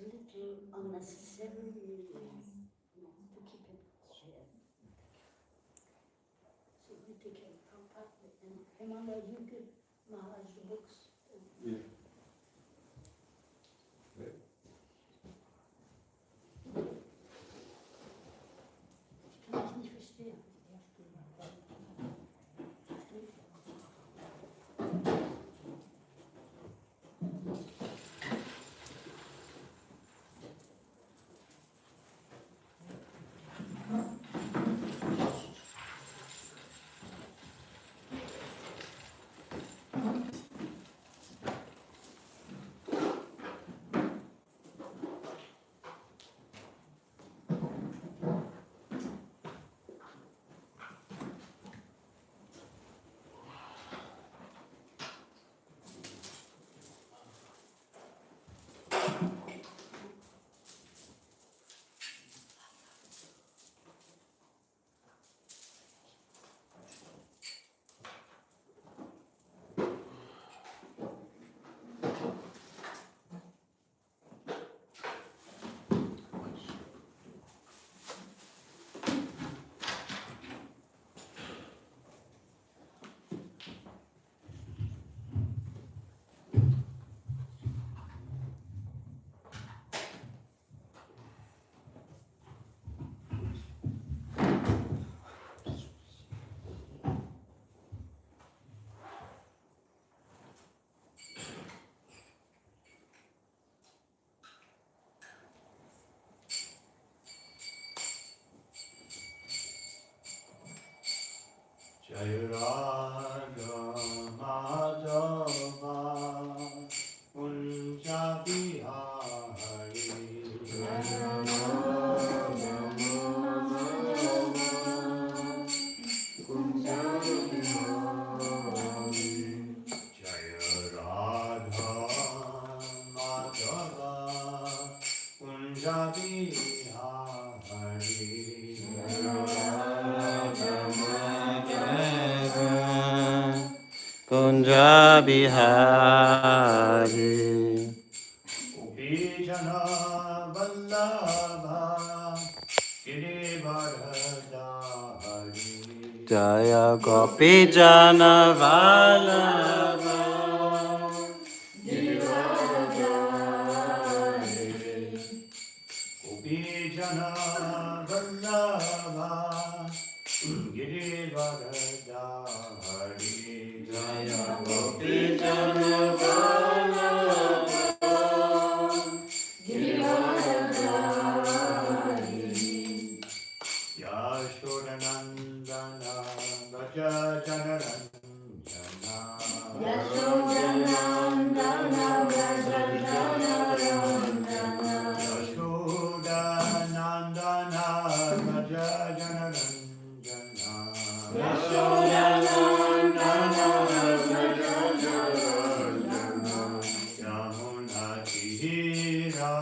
little unnecessary, to keep it shared. So we take care of Prabhupada, and Hemanda, you give Maharaj the books. Yeah. Ich kann das nicht verstehen. Jai Radha Madhava Kunja Bihari Jai Radha Madhava Kunja Bihari Kunja Bihari Upijana Vallabha Girivardhari Jaya Gopi Jana Vallabha Upijana Vallabha Girivardhari Jaya Gopi Jana Vallabha Yashodanandana Gaja Janaranjana Yashodanandana Yashodanandana Gaja Janaranjana Yamuna Tihira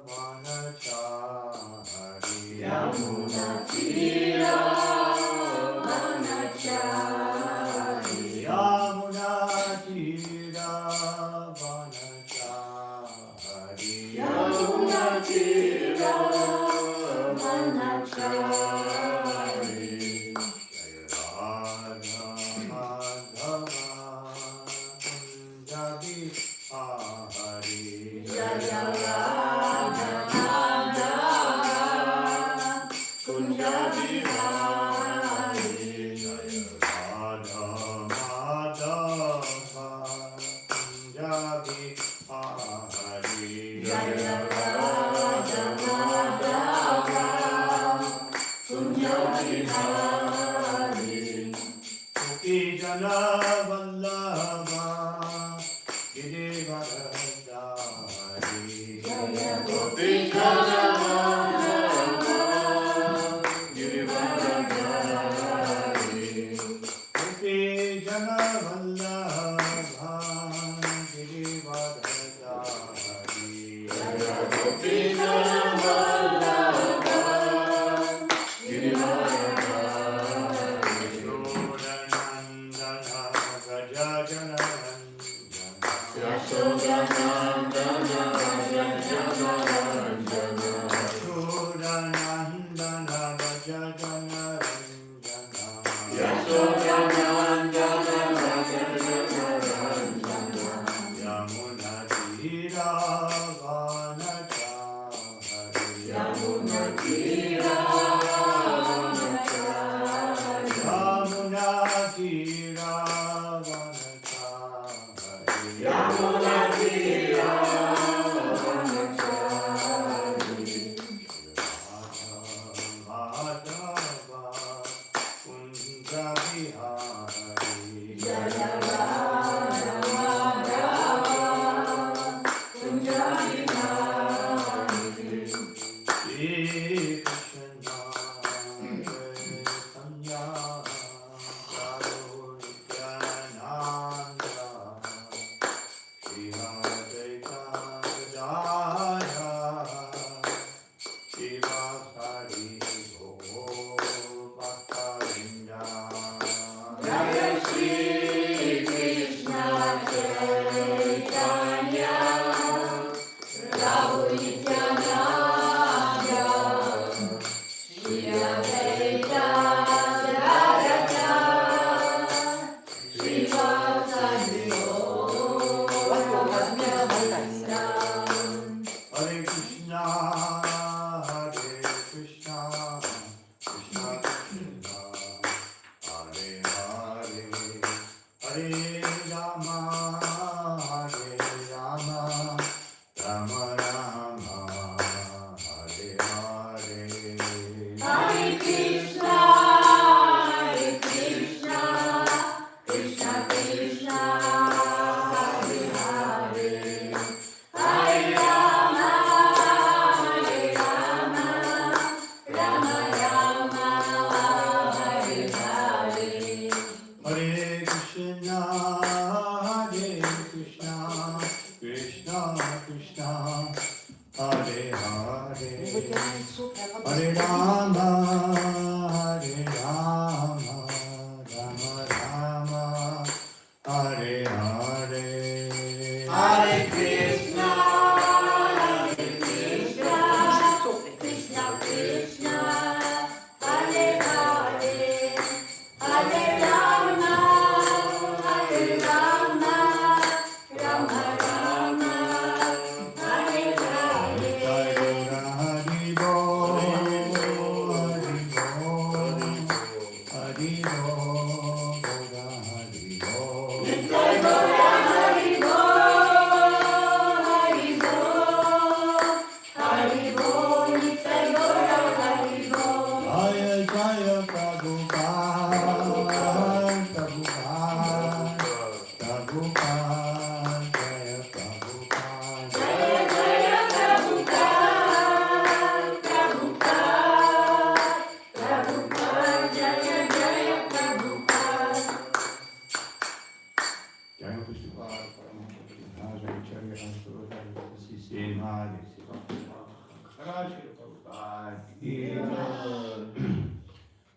Vanachari Yamuna Tihira Vanachari Yashodanandana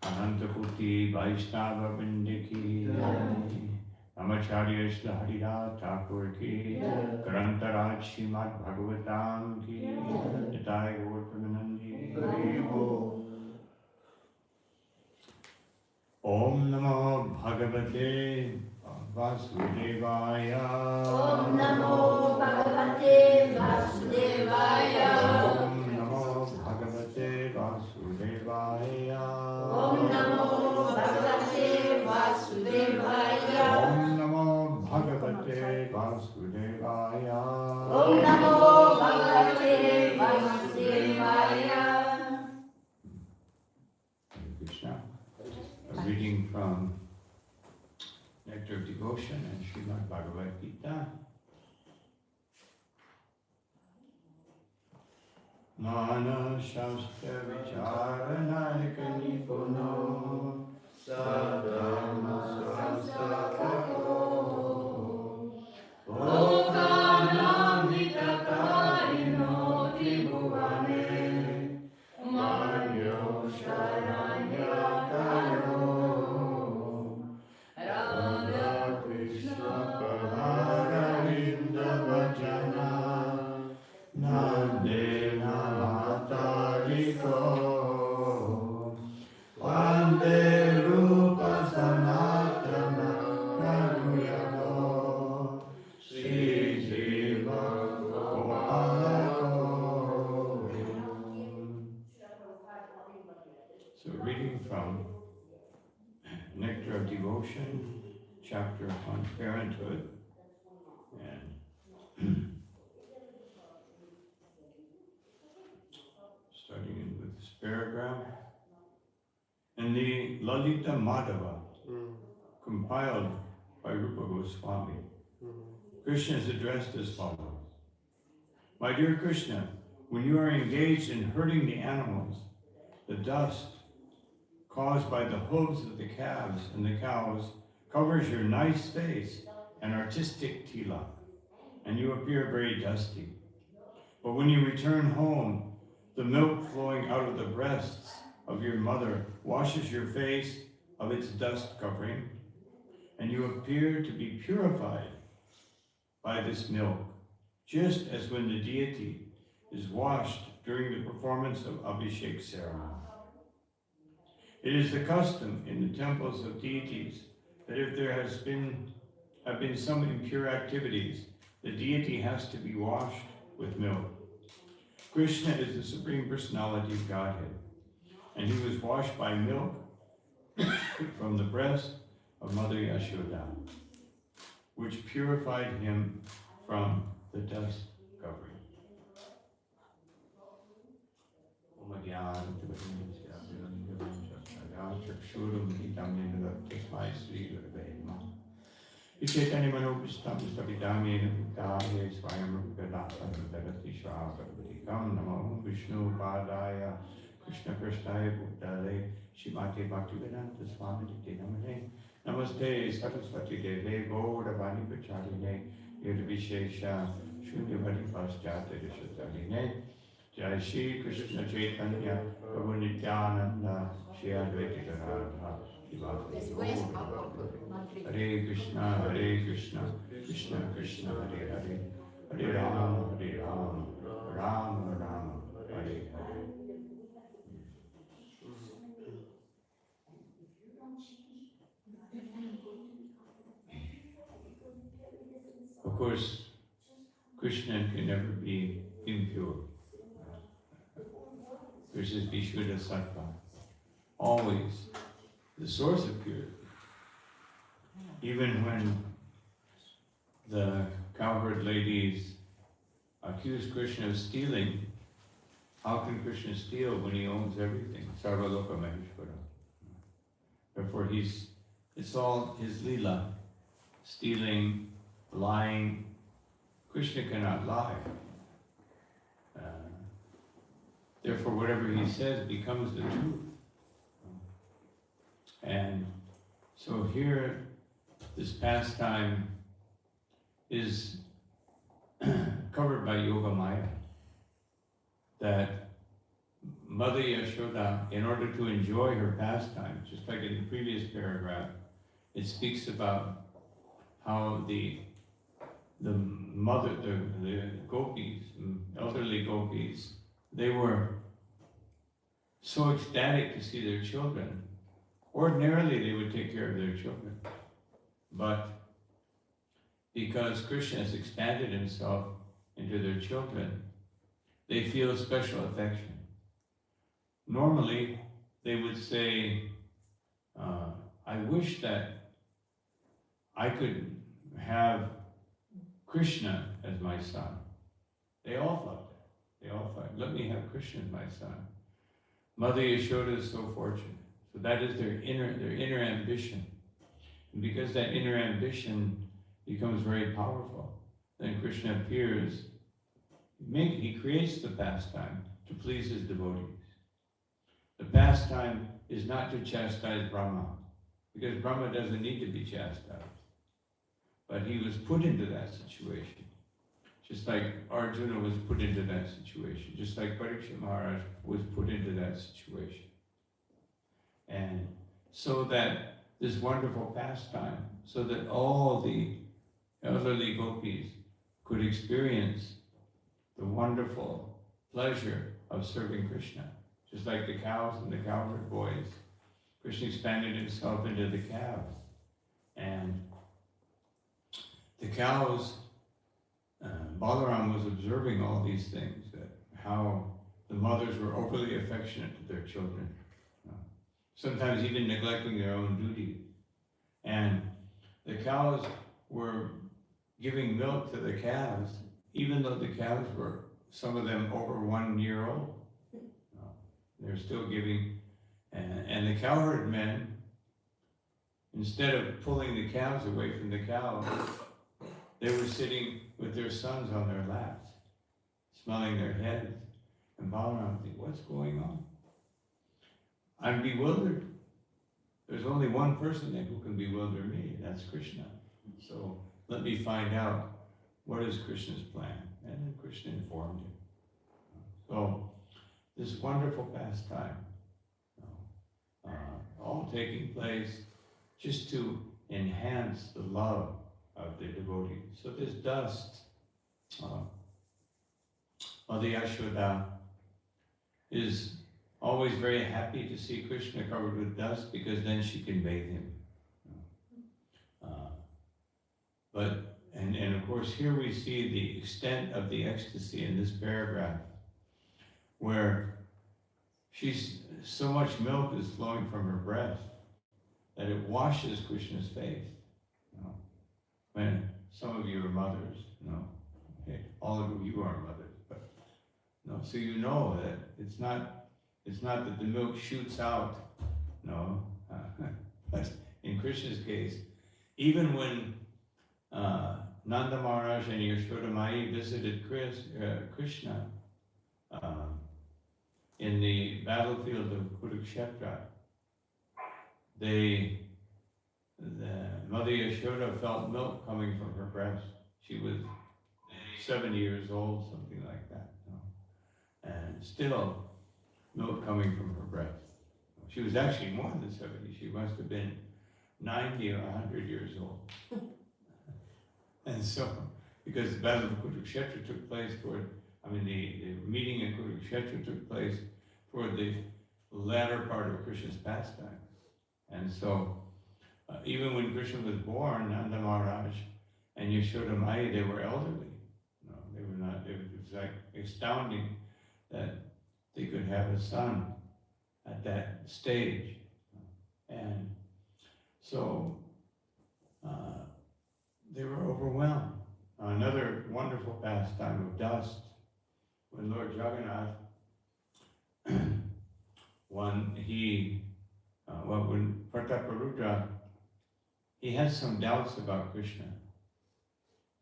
Anantakuti Vaishnava Vindiki Amacharya Shri Haridas Thakur ki Grantaraj Srimad Bhagavatam ki Nitai Gaur Pramanandi Om Namo Bhagavate Vasudevaya Om Namo Bhagavate Vasudevaya. Om Namo Bhagavate Vasudevaya Om Namo Bhagavate Vasudevaya. Om Namo Bhagavate Vasudevaya Om Namo Bhagavate Vasudevaya. Krishna. A reading from Nectar of Devotion and Srimad Bhagavad Gita. Mana Shastra Vicharanayaka Nipuno Sadharma Sastapako Lokanam Vitatarino Tribhuvane Manyo Sharanyakaro Radha Krishna Paramarinda Vajana Nandena Matariko Vande Rupa Sanatana Raguyano Sri Jiva Gopalako So reading from Nectar of Devotion, chapter on parenthood, and starting with this paragraph. And the Lalita Madhava, compiled by Rupa Goswami, Krishna is addressed as follows. My dear Krishna, when you are engaged in herding the animals, the dust caused by the hooves of the calves and the cows covers your nice face and artistic tilak, and you appear very dusty. But when you return home, the milk flowing out of the breasts of your mother washes your face of its dust covering, and you appear to be purified by this milk, just as when the deity is washed during the performance of Abhishek ceremony. It is the custom in the temples of deities that if there have been some impure activities, the deity has to be washed with milk. Krishna is the Supreme Personality of Godhead, and he was washed by milk from the breast of Mother Yashoda, which purified him from the dust covering. Chaitanya Manopishtam Stavidamena Vidaya Swayam Rupadata Vedati Shravati Namo Vishnu Padaya Krishna Krishnaya Bhutale Shimati Bhaktivedanta Swami Namane Namaste Saraswati Deve Gauravani Pacharine Yudvishesha Shunyavadi Paschata Rishatarine Jai Shri Krishna Chaitanya Prabhu Nityananda Shri Advaita Radha Hare Krishna, Krishna Krishna, Hare Hare, Hare Rama, Rama Rama, Hare Hare. Of course, Krishna can never be impure. Krishna is Vishuddha Sattva, always the source of purity. Even when the cowherd ladies accuse Krishna of stealing, how can Krishna steal when he owns everything? Sarvaloka Maheshwara. Therefore it's all his lila. Stealing, lying. Krishna cannot lie. Therefore whatever he says becomes the truth. And so here, this pastime is covered by Yoga Maya. That Mother Yashoda, in order to enjoy her pastime, just like in the previous paragraph, it speaks about how the gopis, elderly gopis, they were so ecstatic to see their children. Ordinarily, they would take care of their children. But because Krishna has expanded himself into their children, they feel special affection. Normally, they would say, I wish that I could have Krishna as my son. They all thought that. They all thought, let me have Krishna as my son. Mother Yashoda is so fortunate. So that is their inner ambition. And because that inner ambition becomes very powerful, then Krishna appears, he creates the pastime to please his devotees. The pastime is not to chastise Brahma, because Brahma doesn't need to be chastised. But he was put into that situation. Just like Arjuna was put into that situation. Just like Parikshit Maharaj was put into that situation. And so that this wonderful pastime, so that all the elderly gopis could experience the wonderful pleasure of serving Krishna. Just like the cows and the cowherd boys, Krishna expanded himself into the calves. And the cows, Balaram was observing all these things, that how the mothers were overly affectionate to their children. sometimes even neglecting their own duty. And the cows were giving milk to the calves, even though the calves were, some of them over 1 year old. They're still giving, and the cowherd men, instead of pulling the calves away from the cows, they were sitting with their sons on their laps, smelling their heads, and bowing around and thinking, what's going on? I'm bewildered. There's only one person who can bewilder me, and that's Krishna. So let me find out what is Krishna's plan. And then Krishna informed him. So this wonderful pastime, all taking place just to enhance the love of the devotee. So this dust, Mother Yashoda is always very happy to see Krishna covered with dust, because then she can bathe him. And of course here we see the extent of the ecstasy in this paragraph, where so much milk is flowing from her breast that it washes Krishna's face. When some of you are mothers, hey, all of you are mothers, but so you know that it's not that the milk shoots out, but in Krishna's case, even when Nanda Maharaj and Yashoda Mai visited Krishna in the battlefield of Kurukshetra, the Mother Yashoda felt milk coming from her breast. She was 7 years old, something like that, and still milk coming from her breast. She was actually more than 70. She must have been 90 or 100 years old. And so, because the battle of Kurukshetra took place the meeting in Kurukshetra took place toward the latter part of Krishna's pastime. And so, even when Krishna was born, Nanda Maharaj and Yashoda Mai, they were elderly. They were not, it was like astounding that they could have a son at that stage. And so, they were overwhelmed. Another wonderful pastime of dust, when Lord Jagannath, when Prataparudra, he had some doubts about Krishna,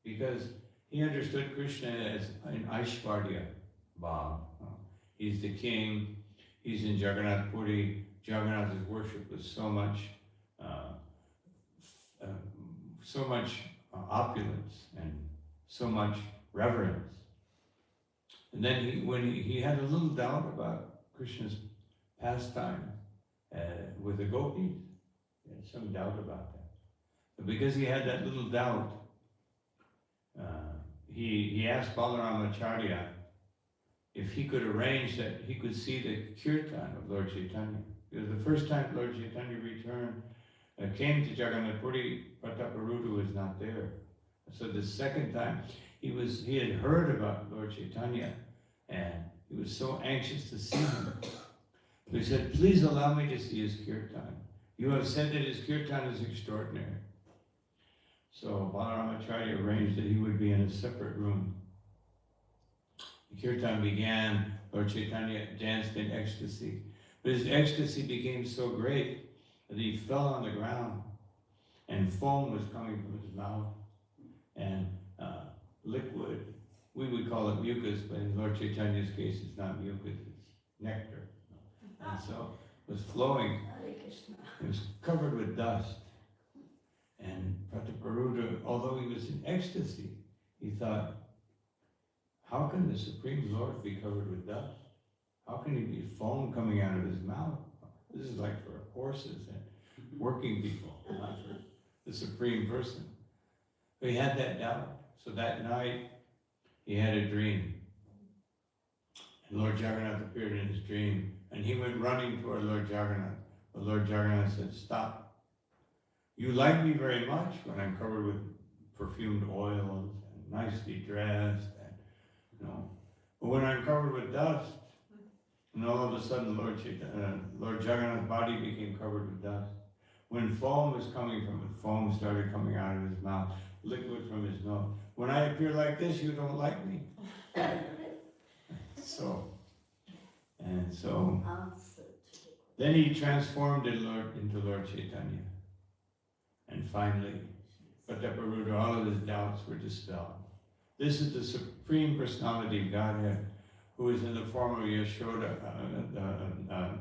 because he understood Krishna as an Aishwarya Bhav. He's the king, he's in Jagannath Puri. Jagannath is worshipped with so much opulence and so much reverence. And then when he had a little doubt about Krishna's pastime with the gopis, he had some doubt about that. But because he had that little doubt, he asked Balaramacharya if he could arrange that he could see the kirtan of Lord Chaitanya. Because the first time Lord Chaitanya returned, came to Jagannath Puri, Prataparudra was not there. So the second time, he had heard about Lord Chaitanya, and he was so anxious to see him. So he said, please allow me to see his kirtan. You have said that his kirtan is extraordinary. So Balaramacharya arranged that he would be in a separate room. The kirtan began, Lord Chaitanya danced in ecstasy. But his ecstasy became so great that he fell on the ground, and foam was coming from his mouth, and liquid, we would call it mucus, but in Lord Chaitanya's case it's not mucus, it's nectar. And so it was flowing, it was covered with dust. And Prataparudra, although he was in ecstasy, he thought, how can the Supreme Lord be covered with dust? How can he be foam coming out of his mouth? This is like for horses and working people, not for the Supreme Person. But he had that doubt. So that night, he had a dream. And Lord Jagannath appeared in his dream, and he went running toward Lord Jagannath. But Lord Jagannath said, stop. You like me very much when I'm covered with perfumed oils and nicely dressed, and but when I'm covered with dust, And all of a sudden, Lord Jagannath's body became covered with dust. When foam was coming from it, foam started coming out of his mouth, liquid from his nose. When I appear like this, you don't like me. So, then he transformed into Lord Chaitanya. And finally, Pataparuda, all of his doubts were dispelled. This is the Supreme Personality of Godhead, who is in the form of Yashoda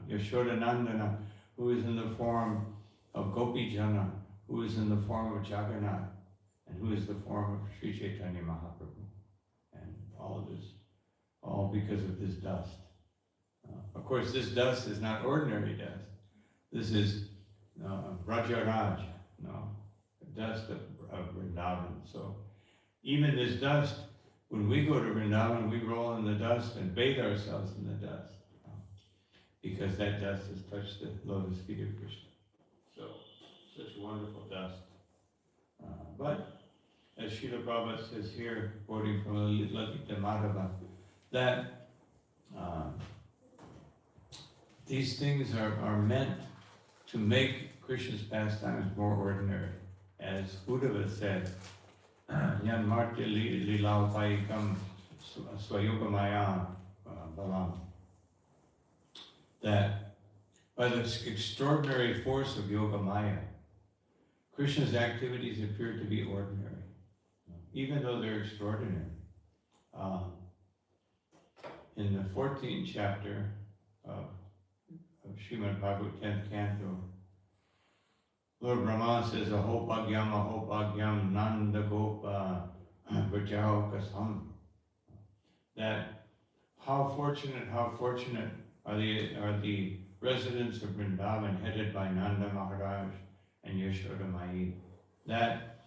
Nandana, who is in the form of Gopi Jana, who is in the form of Jagannath, and who is the form of Sri Chaitanya Mahaprabhu. And all of this, all because of this dust. Of course, this dust is not ordinary dust. This is Rajaraj, dust of Vrindavan. So even this dust, when we go to Vrindavan, we roll in the dust and bathe ourselves in the dust, because that dust has touched the lotus feet of Krishna. So, such wonderful dust. But, as Srila Prabhupada says here, quoting from Lalita Madhava, that these things are meant to make Krishna's pastimes more ordinary. As Uddhava said, Yan Marti Lilaupayikam Swayogamaya Balam, that by the extraordinary force of Yoga Maya, Krishna's activities appear to be ordinary, even though they're extraordinary. In the 14th chapter of Srimad Bhagavatam, 10th canto, Lord Brahma says, Aho Bhagyam, Nanda Gopa, Vajao Kasam. That how fortunate are the residents of Vrindavan headed by Nanda Maharaj and Yashoda Mai. That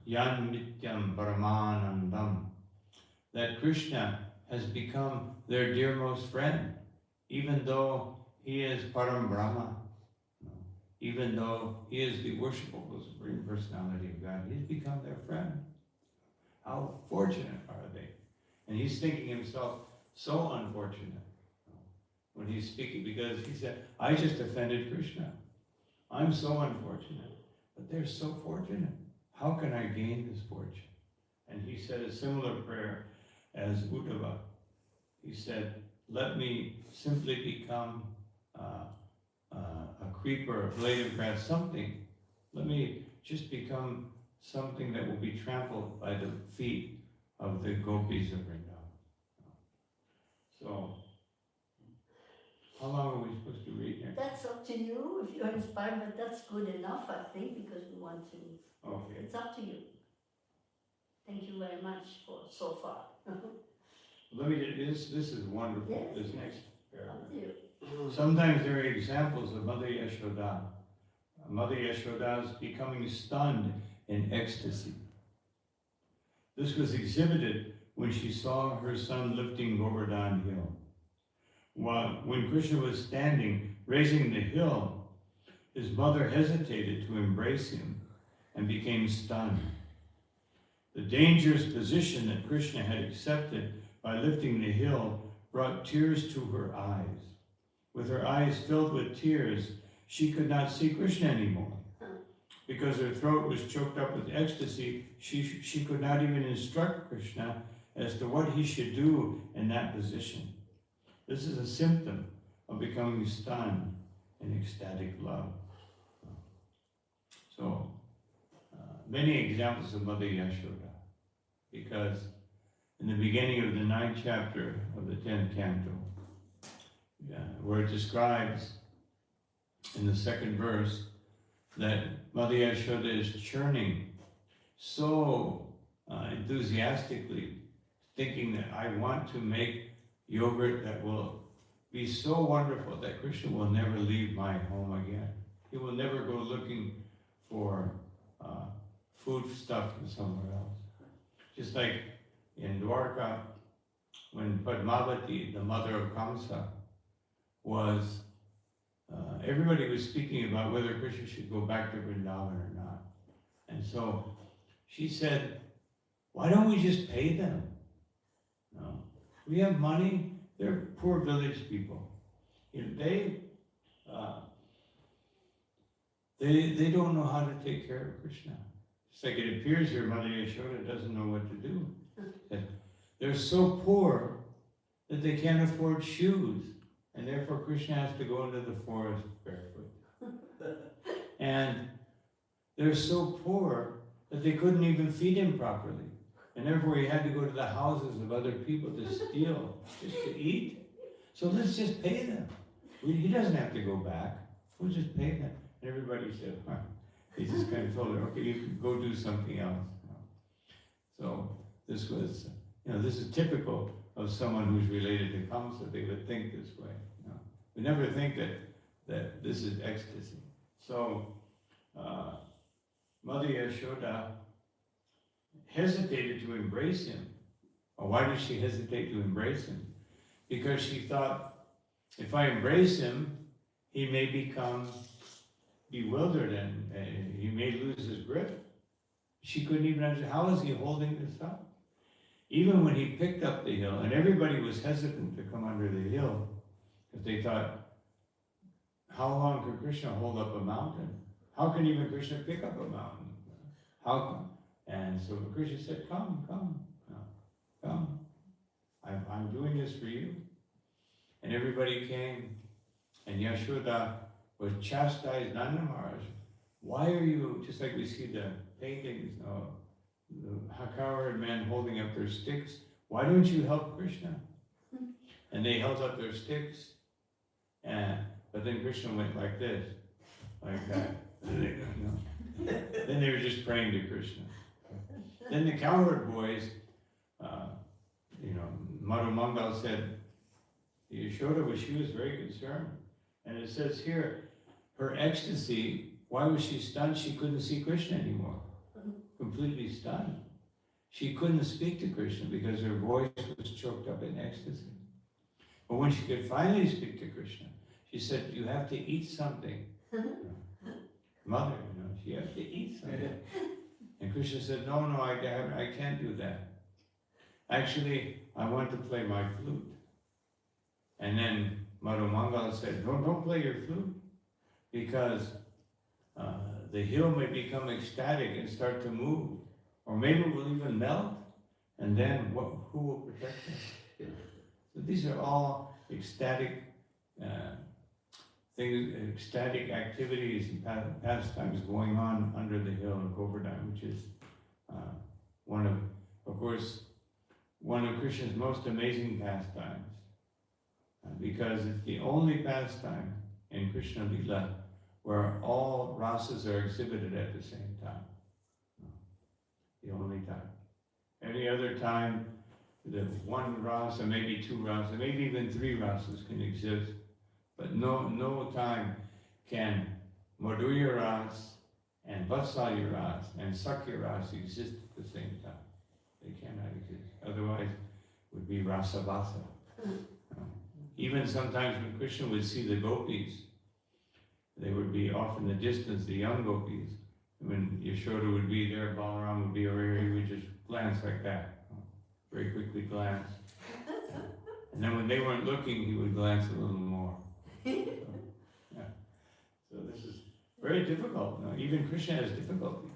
Yan Mityam Paramanandam, that Krishna has become their dearmost friend, even though he is Param Brahma, even though he is the worshipable Supreme Personality of God, he's become their friend. How fortunate are they? And he's thinking himself so unfortunate when he's speaking, because he said, I just offended Krishna. I'm so unfortunate, but they're so fortunate. How can I gain this fortune? And he said a similar prayer as Uddhava. He said, let me simply become a creeper, a blade of grass, something. Let me just become something that will be trampled by the feet of the gopis of Vrindavan. So, how long are we supposed to read here? That's up to you, if you're inspired, but that's good enough, I think, because we want to. Okay. It's up to you. Thank you very much for so far. Let me just, this is wonderful, Yes. this next paragraph. Up to you. Sometimes there are examples of Mother Yashoda. Mother Yashoda's becoming stunned in ecstasy. This was exhibited when she saw her son lifting Govardhan hill. When Krishna was standing, raising the hill, his mother hesitated to embrace him and became stunned. The dangerous position that Krishna had accepted by lifting the hill brought tears to her eyes. With her eyes filled with tears, she could not see Krishna anymore. Because her throat was choked up with ecstasy, she could not even instruct Krishna as to what he should do in that position. This is a symptom of becoming stunned in ecstatic love. So, many examples of Mother Yashoda, because in the beginning of the 9th chapter of the 10th canto, where it describes in the 2nd verse that Mother Yashoda is churning so enthusiastically, thinking that I want to make yogurt that will be so wonderful that Krishna will never leave my home again. He will never go looking for food stuff from somewhere else. Just like in Dwarka, when Padmavati, the mother of Kamsa, was, everybody was speaking about whether Krishna should go back to Vrindavan or not. And so she said, why don't we just pay them? No. We have money, They're poor village people. You know, they don't know how to take care of Krishna. It's like it appears here, Mother Yashoda doesn't know what to do. They're so poor that they can't afford shoes, and therefore Krishna has to go into the forest barefoot. And they're so poor that they couldn't even feed him properly, and therefore he had to go to the houses of other people to steal, just to eat. So let's just pay them. He doesn't have to go back. We'll just pay them. And everybody said, huh. He just kind of told her, okay, you can go do something else. So this was, this is typical of someone who's related to Kamsa. They would think this way. We never think that this is ecstasy. So Mother Yashoda hesitated to embrace him. Well, why did she hesitate to embrace him? Because she thought, if I embrace him, he may become bewildered and he may lose his grip. She couldn't even understand, how is he holding this up? Even when he picked up the hill, and everybody was hesitant to come under the hill, because they thought, how long could Krishna hold up a mountain? How can even Krishna pick up a mountain? How come? And so Krishna said, come. I'm doing this for you. And everybody came, and Yashoda was chastised Nanda Maharaj. Why are you, just like we see the paintings, the cowherd men holding up their sticks, why don't you help Krishna? And they held up their sticks, but then Krishna went like this, like that. Then they were just praying to Krishna. Then the cowherd boys, Madhu Mangal said, Yashoda, she was very concerned. And it says here, her ecstasy, why was she stunned? She couldn't see Krishna anymore. Completely stunned. She couldn't speak to Krishna because her voice was choked up in ecstasy. But when she could finally speak to Krishna, she said, you have to eat something. Mother, she has to eat something. And Krishna said, no, I can't do that. Actually, I want to play my flute. And then Madhu Mangal said, don't play your flute, because the hill may become ecstatic and start to move, or maybe it will even melt, and then who will protect us? So these are all ecstatic things, ecstatic activities and pastimes going on under the hill of Govardhan, which is one of Krishna's most amazing pastimes. Because it's the only pastime in Krishna Lila where all rasas are exhibited at the same time. The only time. Any other time, the one rasa, maybe two rasa, maybe even three rasas can exist, but no time can Madhurya ras and Vatsalya ras and Sakya ras exist at the same time. They cannot exist. Otherwise, it would be rasa vasa. Even sometimes when Krishna would see the gopis, they would be off in the distance, the young gopis. When Yashoda would be there, Balaram would be over here, he would just glance like that. Very quickly glance. And then when they weren't looking, he would glance a little more. So this is very difficult. Even Krishna has difficulty.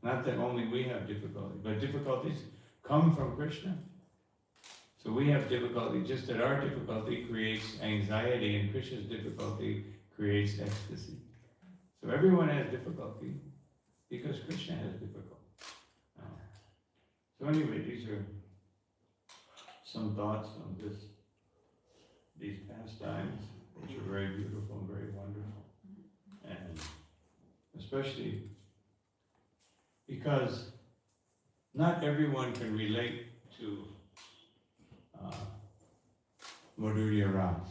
Not that only we have difficulty, but difficulties come from Krishna. So we have difficulty, just that our difficulty creates anxiety and Krishna's difficulty creates ecstasy. So everyone has difficulty because Krishna has difficulty. So anyway, these are some thoughts on these pastimes, which are very beautiful and very wonderful. And especially because not everyone can relate to Madhurya ras.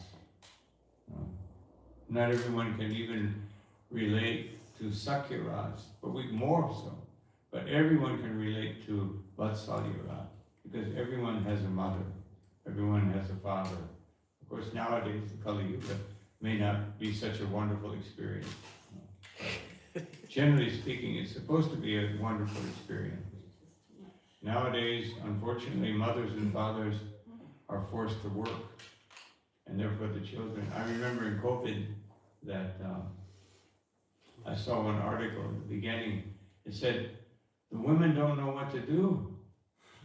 Not everyone can even relate to Sakya ras, but we more so. But everyone can relate to Vatsalya ras, because everyone has a mother, everyone has a father. Of course, nowadays, the Kali Yuga may not be such a wonderful experience. But generally speaking, it's supposed to be a wonderful experience. Nowadays, unfortunately, mothers and fathers are forced to work, and therefore the children. I remember in COVID that I saw one article at the beginning. It said, the women don't know what to do.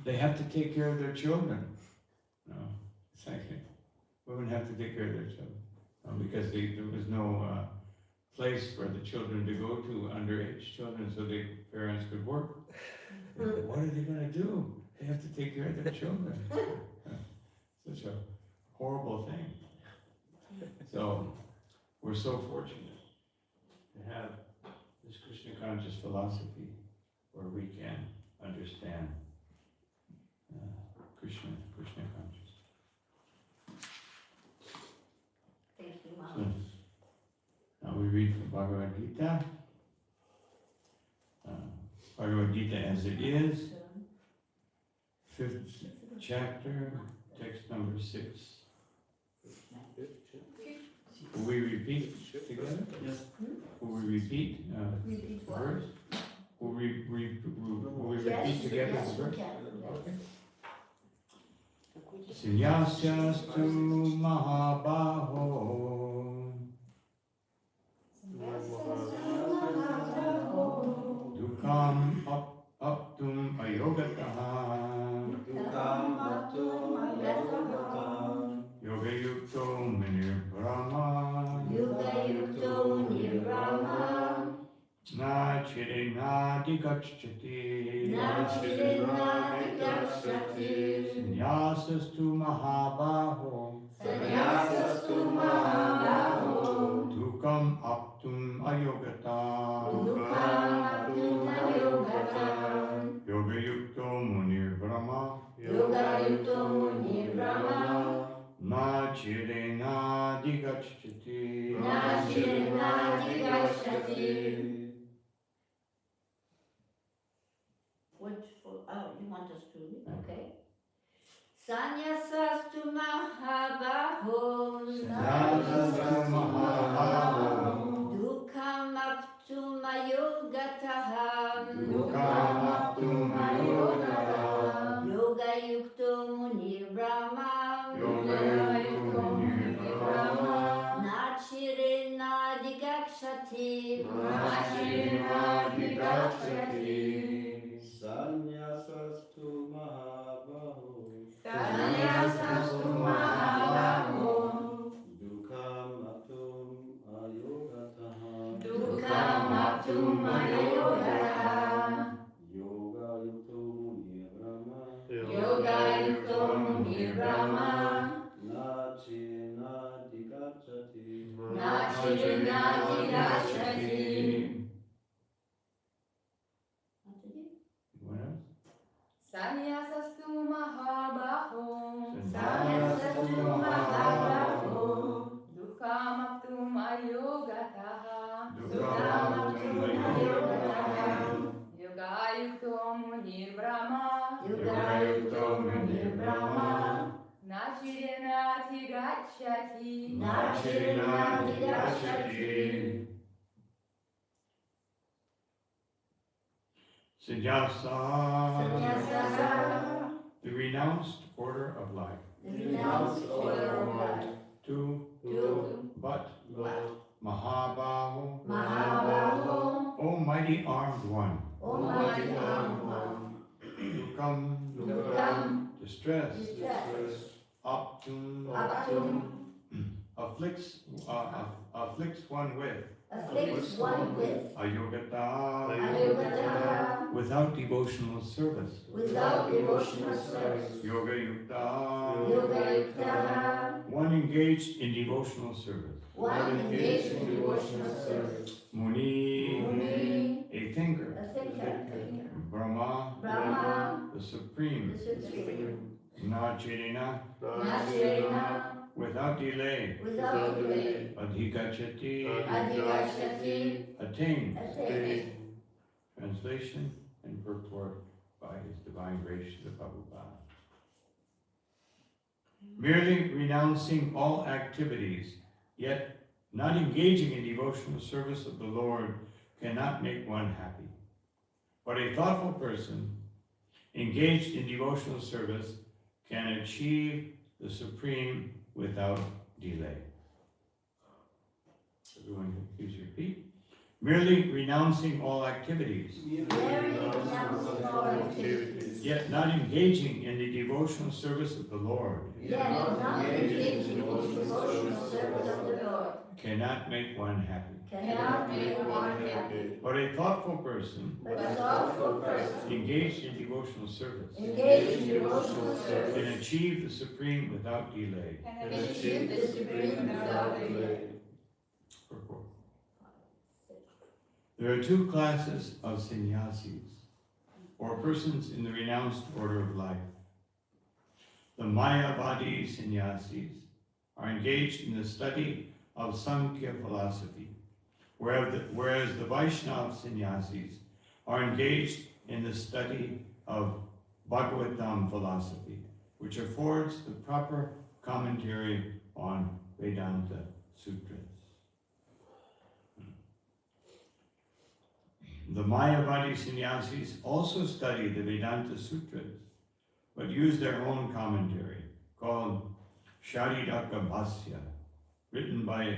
They have to take care of their children. No, it's like women have to take care of their children because there was no place for the children to go to, underage children, so the parents could work. What are they going to do? They have to take care of their children. Such a horrible thing. So we're so fortunate to have this Krishna conscious philosophy where we can understand Krishna conscious. Thank you, Mom. So, now we read from Bhagavad Gita. Bhagavad Gita as it is, 5th chapter, text number 6. Will we repeat together? Yes. Will we repeat Repeat the what? verse? Will we repeat Yes, together yes, the we verse? can. Okay. Sannyasyastu mahabaho dukam aptum ayogataha yoga yukto manir brahma Yuga-yukto nirvana, na chirinadi gacchati nachirinati gacchati, Sannyasastu mahabaho sannyasastu mahabaho, dukam aptum ayogata dukam aptum ayogata, yoga yukto munir brahma yoga-yukto nirvana, na chirinadi gacchati nachirinati gacchati. What for, you want us to read? Okay. Sannyasastu mahabaho, Sannyasastu mahabaho dukam aptum ayogataha, dukam aptum ayogataha yoga-yukto munir brahma, yoga-yukto munir brahma nachirinadi gacchati, nachirinadi gacchati Sannyasastu mahabaho sannyasastu mahabaho, dukam aptum ayogataha dukam aptum ayogataha, yoga yukto munir brahma yoga-yukto munir brahma, nachirinati gacchati nachirinati gacchati. What else? Sannyasastu mahabaho, Sannyasastu mahabaho, dukam aptum ayogataha, Dukam aptum ayogataha yoga-yukto munir brahma, yoga-yukto munir brahma nachirinati gacchati, nachirinati gacchati Sannyasa, the renounced order of life. the renounced order of life. Two, but Mahabaho, Mahabaho, O mighty armed one, Almighty One, dukam, distress, aptum, aptum, afflicts one with afflicts one with ayogata, ayogata, without devotional service, without devotional service, yoga yukta, yoga-yukta, one engaged in devotional service, one engaged in devotional service, muni, Muni, a thinker, a thinker, Brahma, Brahma, the supreme, the supreme, Nachirina, Nachirina, without delay, without delay, Adhigachati, Adhigachati, attains. attains. Translation and purport by His Divine Grace the Prabhupada. Merely renouncing all activities, yet not engaging in devotional service of the Lord, cannot make one happy. But a thoughtful person engaged in devotional service can achieve the Supreme without delay. Everyone can please repeat. Merely renouncing all activities, yet not engaging in the devotional service of the Lord, cannot make one happy. But a thoughtful person, engaged in devotional service, can achieve the Supreme without delay. Purport. There are two classes of sannyasis, or persons in the renounced order of life. The Mayavadi sannyasis are engaged in the study of Sankhya philosophy, whereas the Vaishnava sannyasis are engaged in the study of Bhagavatam philosophy, which affords the proper commentary on Vedanta sutras. The Mayavadi sannyasis also study the Vedanta sutras, but use their own commentary called Sharidaka Bhasya, written by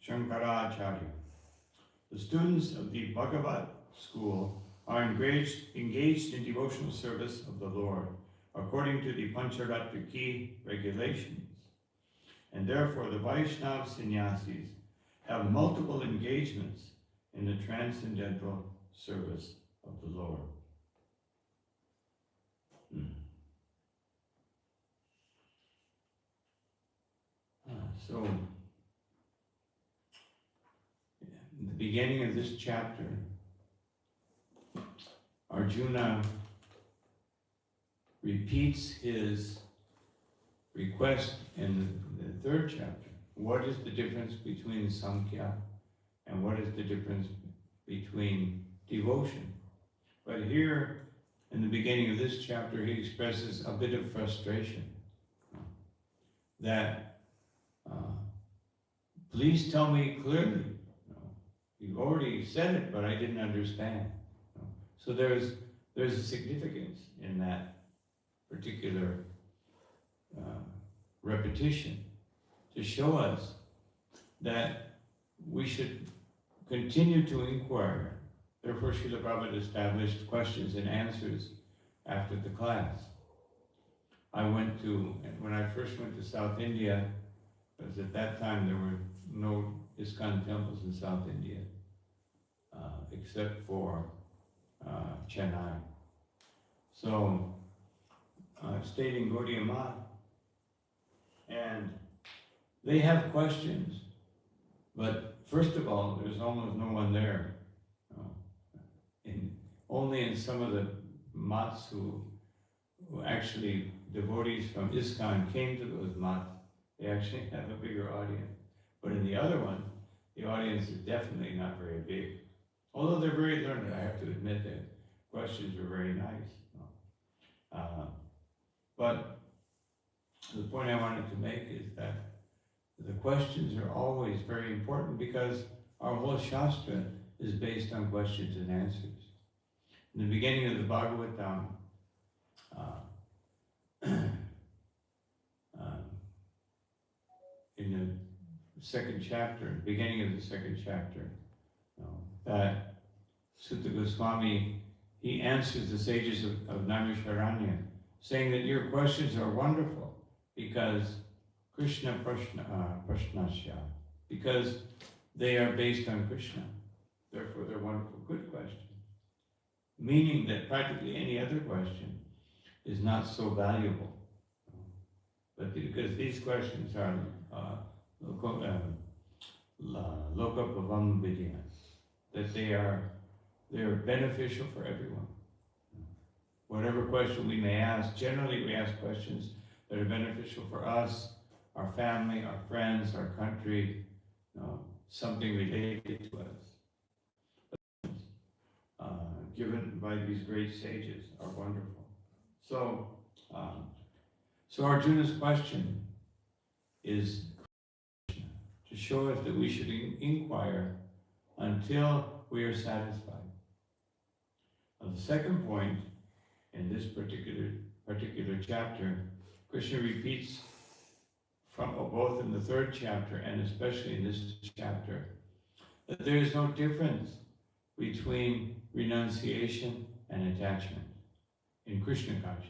Shankaracharya. The students of the Bhagavad school are engaged in devotional service of the Lord, according to the Pancharatriki regulations. And therefore the Vaishnava sannyasis have multiple engagements in the transcendental service of the Lord. So, in the beginning of this chapter, Arjuna repeats his request in the third chapter. What is the difference between Sankhya and what is the difference between devotion? But here, in the beginning of this chapter, he expresses a bit of frustration that please tell me clearly. You already said it, but I didn't understand. So there's a significance in that particular repetition to show us that we should continue to inquire. Therefore, Srila Prabhupada established questions and answers after the class. When I first went to South India, because at that time there were no ISKCON temples in South India, except for Chennai. So I stayed in Gaudiya Math, and they have questions, but first of all, there's almost no one there. Only in some of the maths who actually, devotees from ISKCON came to those maths, they actually have a bigger audience. But in the other one, the audience is definitely not very big. Although they're very learned, I have to admit that questions are very nice. But the point I wanted to make is that the questions are always very important because our whole Shastra is based on questions and answers. In the beginning of the Bhagavatam, in the second chapter, beginning of the second chapter, that Sutta Goswami, he answers the sages of Naimisharanya, saying that your questions are wonderful because Krishna Prashnasya, because they are based on Krishna. Therefore, they're wonderful, good questions. Meaning that practically any other question is not so valuable. But because these questions are Lokapavam Vidya, that they are beneficial for everyone. Whatever question we may ask, generally we ask questions that are beneficial for us, our family, our friends, our country, something related to us. Given by these great sages are wonderful. So Arjuna's question is to show us that we should inquire until we are satisfied. The second point in this particular chapter, Krishna repeats from both in the 3rd chapter and especially in this chapter that there is no difference between renunciation and attachment in Krishna consciousness.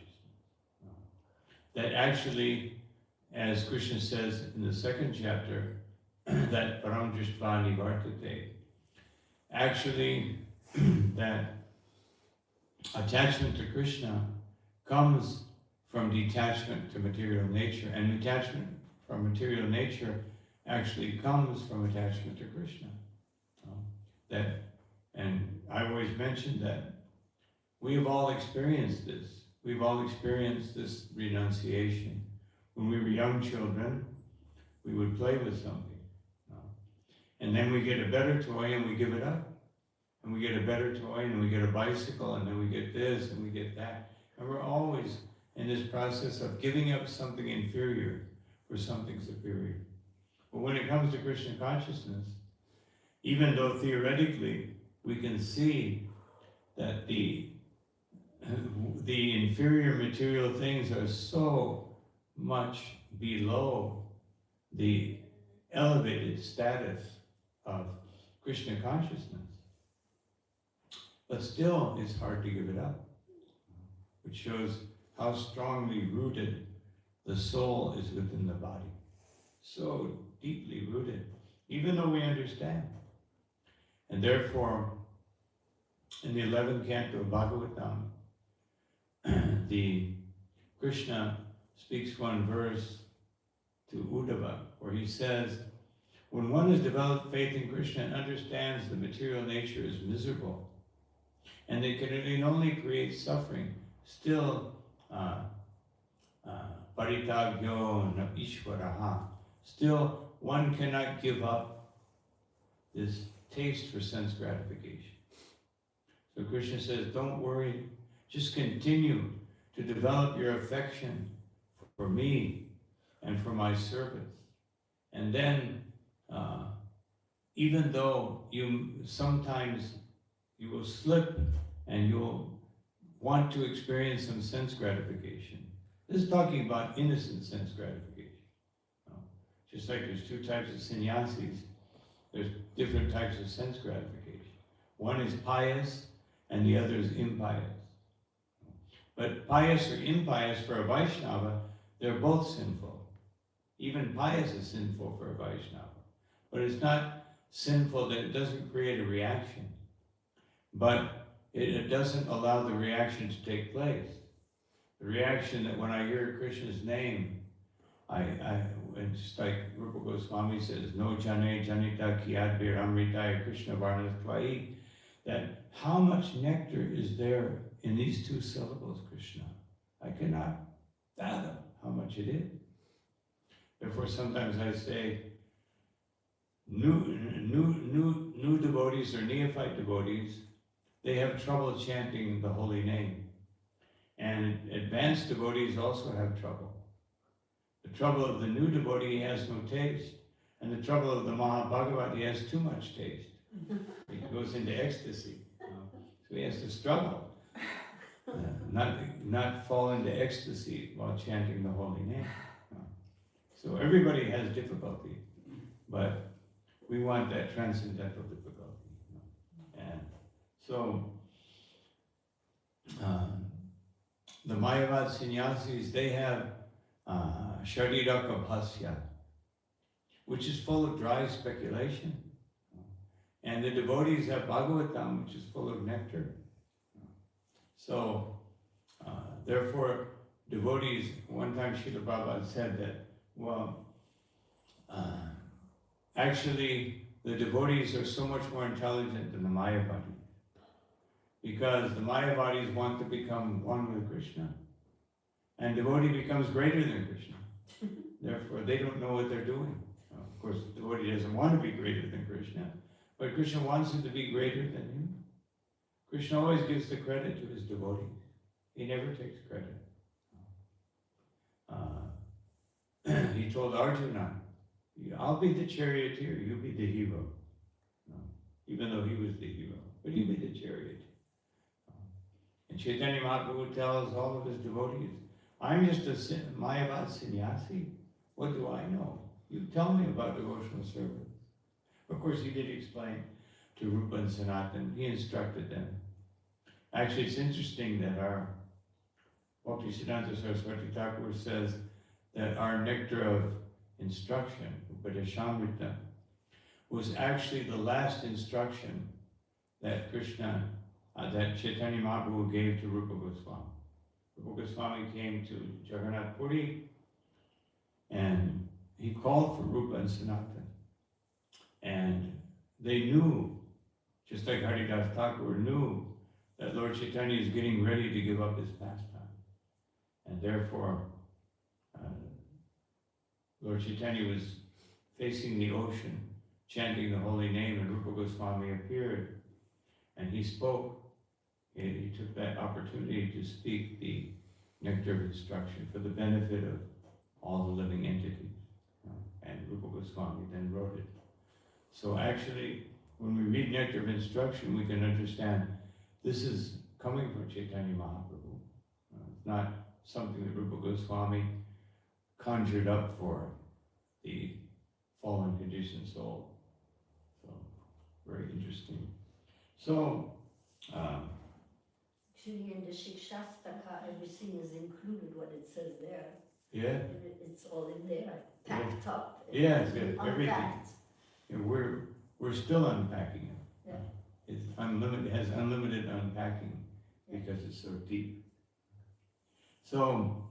That actually, as Krishna says in the 2nd chapter, that param drishtva nivartate, actually that attachment to Krishna comes from detachment to material nature, and attachment from material nature actually comes from attachment to Krishna. And I always mention that we have all experienced this. We've all experienced this renunciation. When we were young children, we would play with something. And then we get a better toy and we give it up. And we get a better toy and we get a bicycle and then we get this and we get that. And we're always in this process of giving up something inferior for something superior. But when it comes to Krishna consciousness, even though theoretically we can see that the inferior material things are so much below the elevated status of Krishna consciousness, but still it's hard to give it up, which shows how strongly rooted the soul is within the body. So deeply rooted, even though we understand. And therefore, in the 11th canto of Bhagavatam, the Krishna speaks one verse to Uddhava, where he says, when one has developed faith in Krishna and understands the material nature is miserable, and it can only create suffering, still paritagyo na ishvaraha, still one cannot give up this taste for sense gratification. So Krishna says, don't worry, just continue to develop your affection for me and for my service. And then, even though sometimes you will slip and you'll want to experience some sense gratification. This is talking about innocent sense gratification. Just like there's 2 types of sannyasis, there's different types of sense gratification. One is pious and the other is impious. But pious or impious for a Vaishnava, they're both sinful. Even pious is sinful for a Vaishnava. But it's not sinful that it doesn't create a reaction. But it doesn't allow the reaction to take place. The reaction that when I hear Krishna's name, and just like Rupa Goswami says, no jane janita kiyad bir amritaya Krishna varnatvai, that how much nectar is there in these 2 syllables, Krishna? I cannot fathom how much it is. Therefore, sometimes I say, new devotees or neophyte devotees, they have trouble chanting the holy name. And advanced devotees also have trouble. The trouble of the new devotee, he has no taste. And the trouble of the Mahabhagavat, he has too much taste. He goes into ecstasy. So he has to struggle. Not fall into ecstasy while chanting the holy name. So everybody has difficulty, but we want that transcendental difficulty. And so the Mayavad sannyasis, they have Shariraka Bhasya, which is full of dry speculation. And the devotees have Bhagavatam, which is full of nectar. So, therefore, devotees, one time Srila Prabhupada said that, well, actually, the devotees are so much more intelligent than the Mayavadis. Because the Mayavadis want to become one with Krishna. And devotee becomes greater than Krishna. Therefore, they don't know what they're doing. Of course, the devotee doesn't want to be greater than Krishna. But Krishna wants him to be greater than him. Krishna always gives the credit to his devotees. He never takes credit. He told Arjuna, I'll be the charioteer, you be the hero. Even though he was the hero, but you be the charioteer. And Chaitanya Mahaprabhu tells all of his devotees, I'm just a Mayavad sannyasi. What do I know? You tell me about devotional service. Of course, he did explain to Rupa and Sanatan. He instructed them. Actually, it's interesting that our Bhaktisiddhanta Saraswati Thakur says that our nectar of instruction, Upadeshamrita, was actually the last instruction that Krishna, that Chaitanya Mahaprabhu gave to Rupa Goswami. Rupa Goswami came to Jagannath Puri and he called for Rupa and Sanatan. And they knew, just like Haridas Thakur knew, that Lord Chaitanya is getting ready to give up his pastime. And therefore, Lord Chaitanya was facing the ocean, chanting the holy name, and Rupa Goswami appeared. And he spoke. He took that opportunity to speak the nectar of instruction for the benefit of all the living entities. And Rupa Goswami then wrote it. So actually, when we read nectar of instruction, we can understand this is coming from Chaitanya Mahaprabhu. It's not something that Rupa Goswami conjured up for the fallen conditioned soul. So, very interesting. So, Actually, in the Shikshastaka, everything is included, what it says there. yeah, It's all in there, packed up. yes, everything. Unpacked. You know, we're still unpacking it. Yeah. It's unlimited, it has unlimited unpacking because it's so deep. So,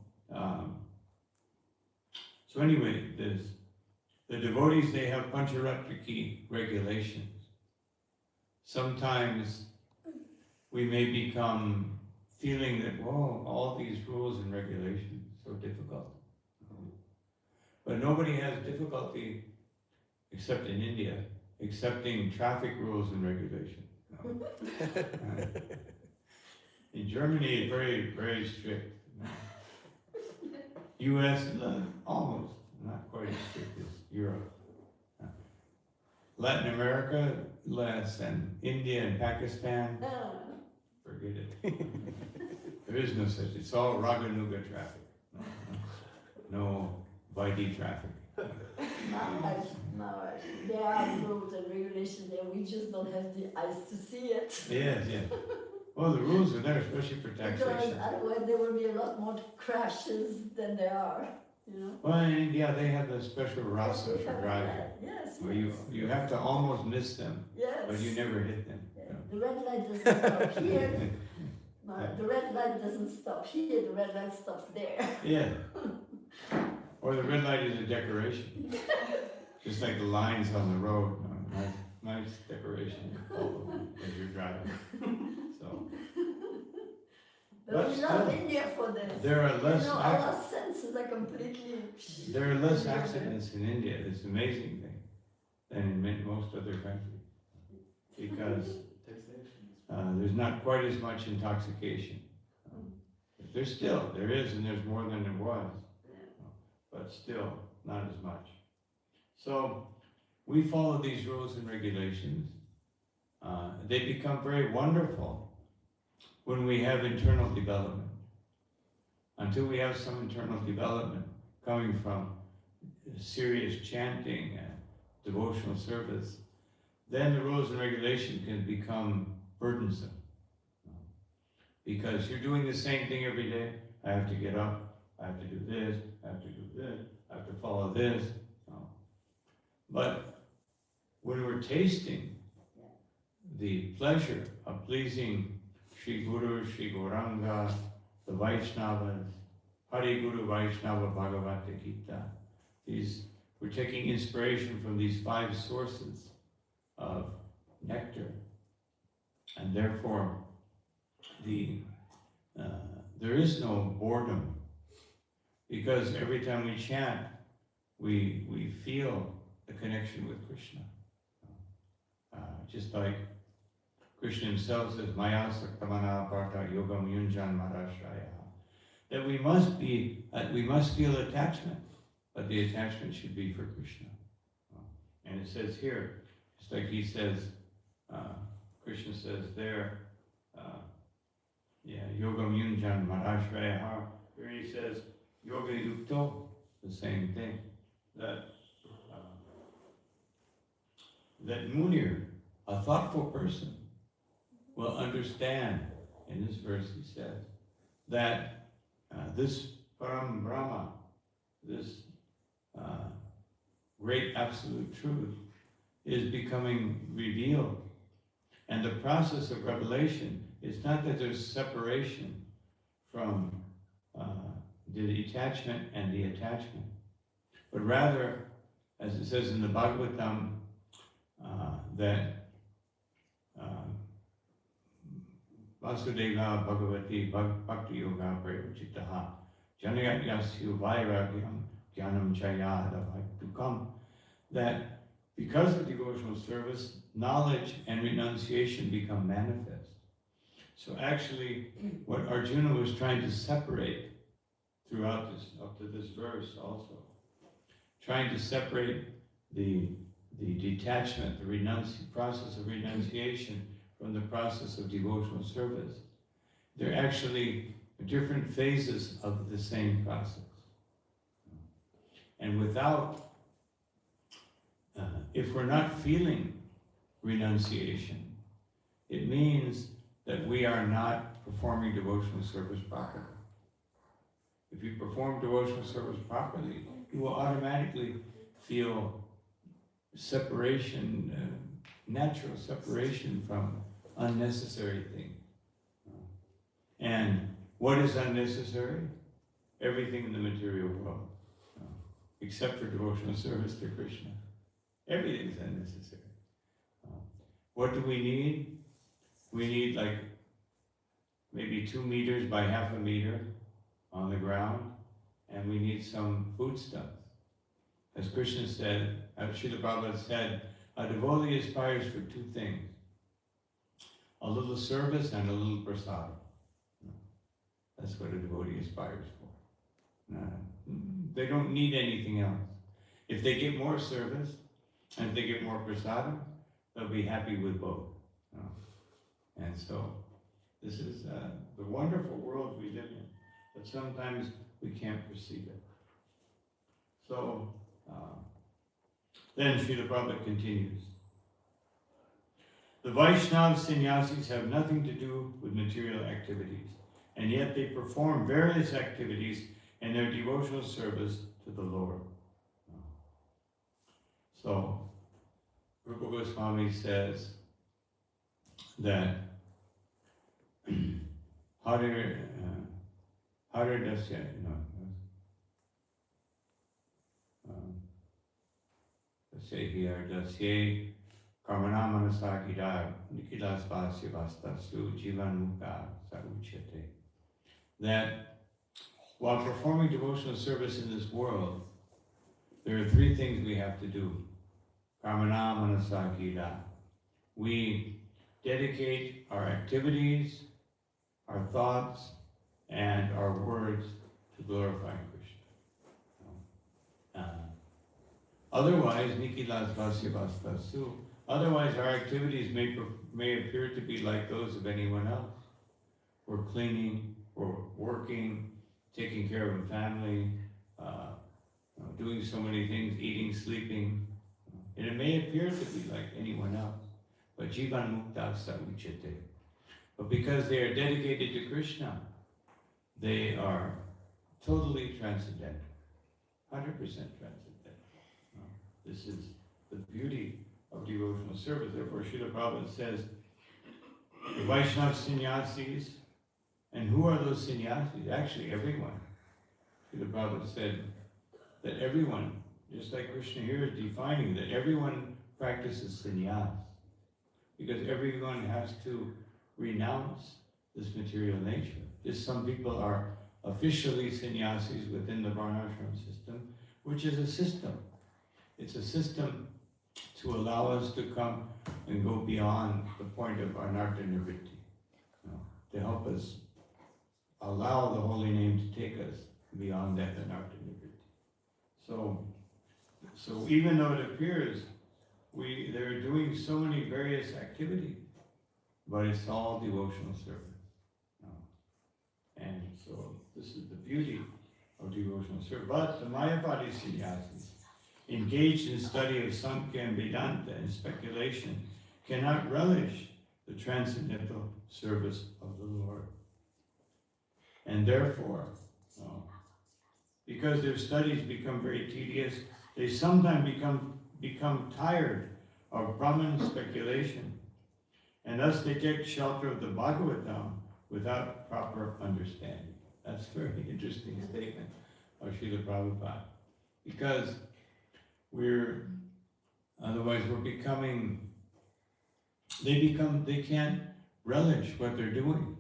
so anyway, the devotees, they have Pancharatriki regulations. Sometimes we may become feeling that, whoa, all these rules and regulations, so difficult. But nobody has difficulty, except in India, accepting traffic rules and regulations. In Germany, it's very, very strict. US, almost, not quite as strict as Europe. Latin America, less, and India and Pakistan, forget it. There is no such, it's all Raganuga traffic. No Vaidhi traffic. Maharaj, there are rules and regulations there, we just don't have the eyes to see it. Yes, yes. Well, the rules are there, especially for Because taxation. otherwise there will be a lot more crashes than there are, you know? Well, in India, they have a special rasa We for have driving, that. Yes, where yes. you have to almost miss them, Yes. but you never hit them. Yeah. The red light doesn't stop here. The red light doesn't stop here, the red light stops there. Yeah. Or the red light is a decoration. Just like the lines on the road. Nice decoration as you're driving. So. But we love still, India for this. there are less You know, our senses are completely... There are less accidents in India. It's an amazing thing than in most other countries, because there's not quite as much intoxication. There is, and there's more than there was, but still not as much. So we follow these rules and regulations. They become very wonderful when we have internal development. Until we have some internal development coming from serious chanting and devotional service, then the rules and regulations can become burdensome. Because you're doing the same thing every day. I have to get up, I have to do this, I have to do this, I have to follow this. But when we're tasting the pleasure of pleasing Sri Guru, Sri Gauranga, the Vaishnavas, Hari Guru Vaishnava Bhagavata Gita, we're taking inspiration from these 5 sources of nectar, and therefore there is no boredom, because every time we chant, we feel the connection with Krishna. Just like Krishna himself says, Maya Saktamana Partha Yogam Yunjan Marashraya, that we must feel attachment, but the attachment should be for Krishna. And it says here, just like he says, Krishna says there, Yogam Yunjan Marashraya, Here he says, yoga yukto, the same thing. That Munir, a thoughtful person, will understand, in this verse he says, that this Param Brahma, this great absolute truth, is becoming revealed. And the process of revelation is not that there's separation from the detachment and the attachment, but rather, as it says in the Bhagavatam, that Vasudeva Bhagavati Bhakti Yoga Prayojitaha Janayat Yasyu Vairagyam Jnanam Chayada Bhaktukam, that because of devotional service, knowledge and renunciation become manifest. So actually, what Arjuna was trying to separate throughout this, up to this verse also, trying to separate the detachment, the process of renunciation from the process of devotional service. They're actually different phases of the same process. And without, if we're not feeling renunciation, it means that we are not performing devotional service properly. If you perform devotional service properly, you will automatically feel separation, natural separation from unnecessary things. And what is unnecessary? Everything in the material world, except for devotional service to Krishna. Everything is unnecessary. What do we need? We need like maybe 2 meters by half a meter on the ground, and we need some foodstuffs. As Krishna said, Srila Prabhupada said, a devotee aspires for 2 things: a little service and a little prasadam. That's what a devotee aspires for. They don't need anything else. If they get more service and if they get more prasadam, they'll be happy with both. And so, this is the wonderful world we live in, but sometimes we can't perceive it. So, then Srila Prabhupada continues. The Vaishnava sannyasis have nothing to do with material activities, and yet they perform various activities in their devotional service to the Lord. So, Rupa Goswami says that let's say here, Dasye Karmana Manasa Gidar Nikilas Vasya Vastasu Jivan Mukha Sauchate. That while performing devotional service in this world, there are 3 things we have to do. Karmana Manasa Gida. We dedicate our activities, our thoughts, and our words to glorifying Krishna. Otherwise, Nikilas Vasya Vastasu, otherwise our activities may appear to be like those of anyone else. We're cleaning, we're working, taking care of a family, doing so many things, eating, sleeping. And it may appear to be like anyone else. But Jivan Mukta Sauchate. But because they are dedicated to Krishna, they are totally transcendental, 100% transcendental. This is the beauty of devotional service. Therefore, Srila Prabhupada says, the Vaishnava sannyasis, and who are those sannyasis? Actually, everyone. Srila Prabhupada said that everyone, just like Krishna here is defining, that everyone practices sannyas, because everyone has to renounce this material nature. Just some people are officially sannyasis within the varnashram system, which is a system. It's a system to allow us to come and go beyond the point of anartha nivritti, to help us allow the holy name to take us beyond that anartha nivritti. So even though it appears they're doing so many various activities, but it's all devotional service. And so This is the beauty of devotional service. But the Mayavadi sannyasis, engaged in study of Samkhya and Vedanta and speculation, cannot relish the transcendental service of the Lord. And therefore, because their studies become very tedious, they sometimes become tired of Brahman speculation, and thus they take shelter of the Bhagavatam without proper understanding. That's a very interesting statement of Srila Prabhupada, because otherwise we're becoming, they can't relish what they're doing.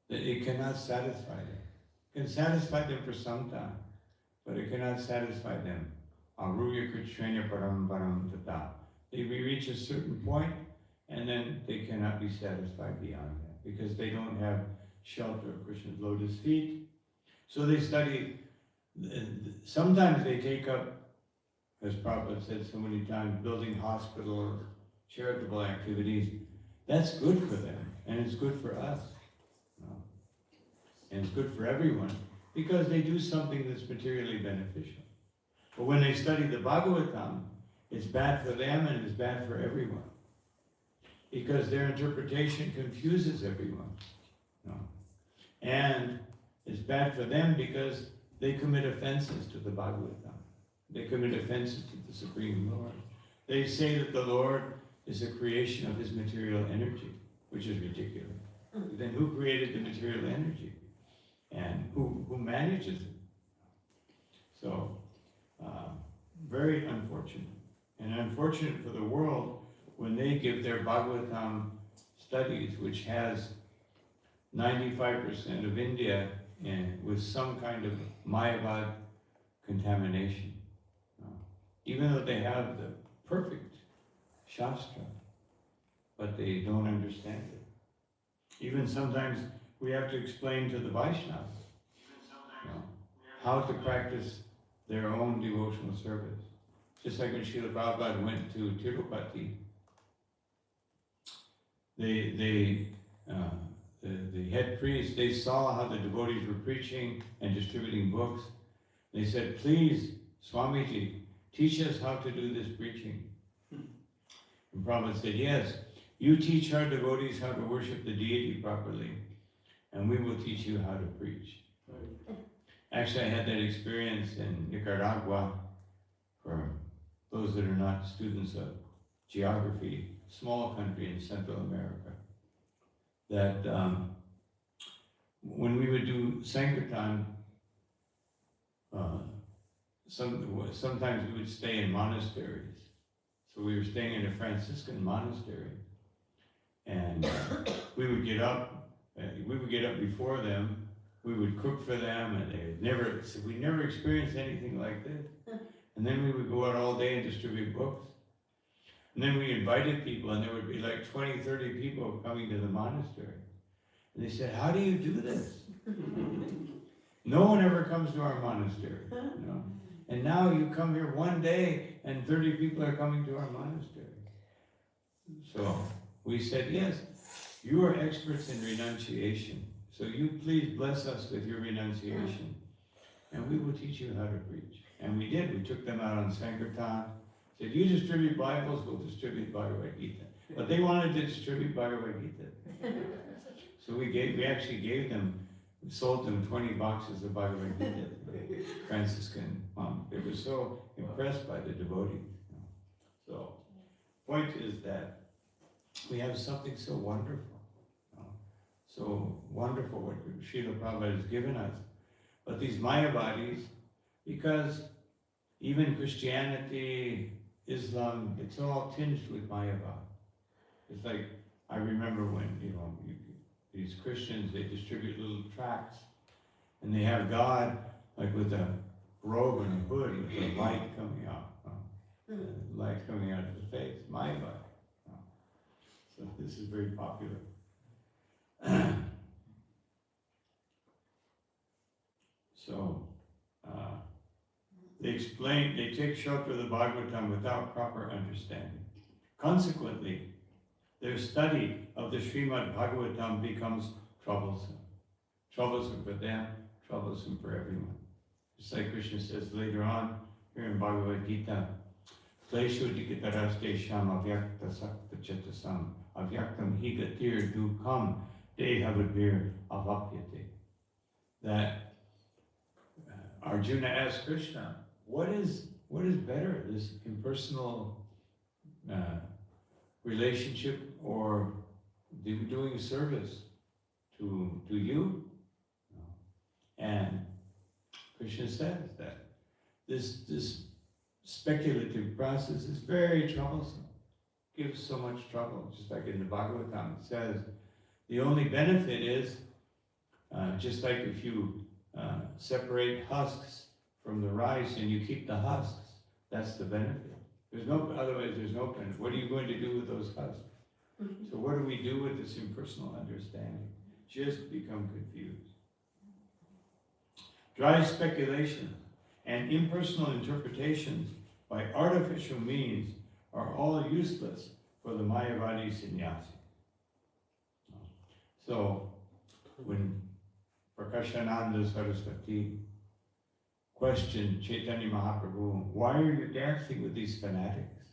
It cannot satisfy them. It can satisfy them for some time, but it cannot satisfy them. Aruya Krishna Param Param Tata. They reach a certain point, and then they cannot be satisfied beyond that, because they don't have shelter of Krishna's lotus feet. So they study, sometimes they take up, as Prabhupada said so many times, building hospital or charitable activities. That's good for them, and it's good for us. And it's good for everyone, because they do something that's materially beneficial. But when they study the Bhagavatam, it's bad for them and it's bad for everyone, because their interpretation confuses everyone. And it's bad for them because they commit offenses to the Bhagavatam. They commit offenses to the Supreme Lord. They say that the Lord is a creation of his material energy, which is ridiculous. Then who created the material energy? And who manages it? So, very unfortunate. And unfortunate for the world when they give their Bhagavatam studies, which has 95% of India with some kind of Mayavad contamination. Even though they have the perfect Shastra, but they don't understand it. Even sometimes we have to explain to the Vaishnavas how to practice their own devotional service. Just like when Srila Prabhupada went to Tirupati, the head priest, they saw how the devotees were preaching and distributing books. They said, please, Swamiji, teach us how to do this preaching. And Prabhupada said, yes, you teach our devotees how to worship the deity properly, and we will teach you how to preach. Actually, I had that experience in Nicaragua, for those that are not students of geography, small country in Central America, that when we would do Sankirtan, sometimes we would stay in monasteries. So we were staying in a Franciscan monastery, and we would get up before them. We would cook for them, and we never experienced anything like this. And then we would go out all day and distribute books. And then we invited people, and there would be like 20, 30 people coming to the monastery. And they said, how do you do this? No one ever comes to our monastery, you know? And now you come here one day, and 30 people are coming to our monastery. So we said, yes, you are experts in renunciation. So you please bless us with your renunciation, and we will teach you how to preach. And we did. We took them out on Sankirtan. Said, you distribute Bibles, we'll distribute Bhagavad Gita. But they wanted to distribute Bhagavad Gita. So we actually gave them, sold them 20 boxes of Bhagavad Gita. Franciscan monk. They were so impressed by the devotees. So, point is that we have something so wonderful. So wonderful what Srila Prabhupada has given us. But these Mayavadis, because even Christianity, Islam, it's all tinged with Mayavad. It's like, I remember when, these Christians, they distribute little tracts, and they have God, like with a robe and a hood, with the light coming out. Light coming out of his face, Mayavad. So this is very popular. So, they take shelter of the Bhagavatam without proper understanding. Consequently, their study of the Srimad Bhagavatam becomes troublesome. troublesome for them, troublesome for everyone. Just like Krishna says later on here in Bhagavad Gita, Klesho dikitaraste-sham avyakta sakta chetasam avyaktam higatir dukam dehavabhir avapyate. That Arjuna asked Krishna, what is better, this impersonal relationship or doing service to you? And Krishna says that this speculative process is very troublesome, gives so much trouble, just like in the Bhagavatam it says, the only benefit is, just like if you separate husks from the rice and you keep the husks, that's the benefit. Otherwise there's no benefit. What are you going to do with those husks? So what do we do with this impersonal understanding? Just become confused. Dry speculation and impersonal interpretations by artificial means are all useless for the Mayavadi sannyasi. So, when Prakashananda Saraswati questioned Chaitanya Mahaprabhu, why are you dancing with these fanatics?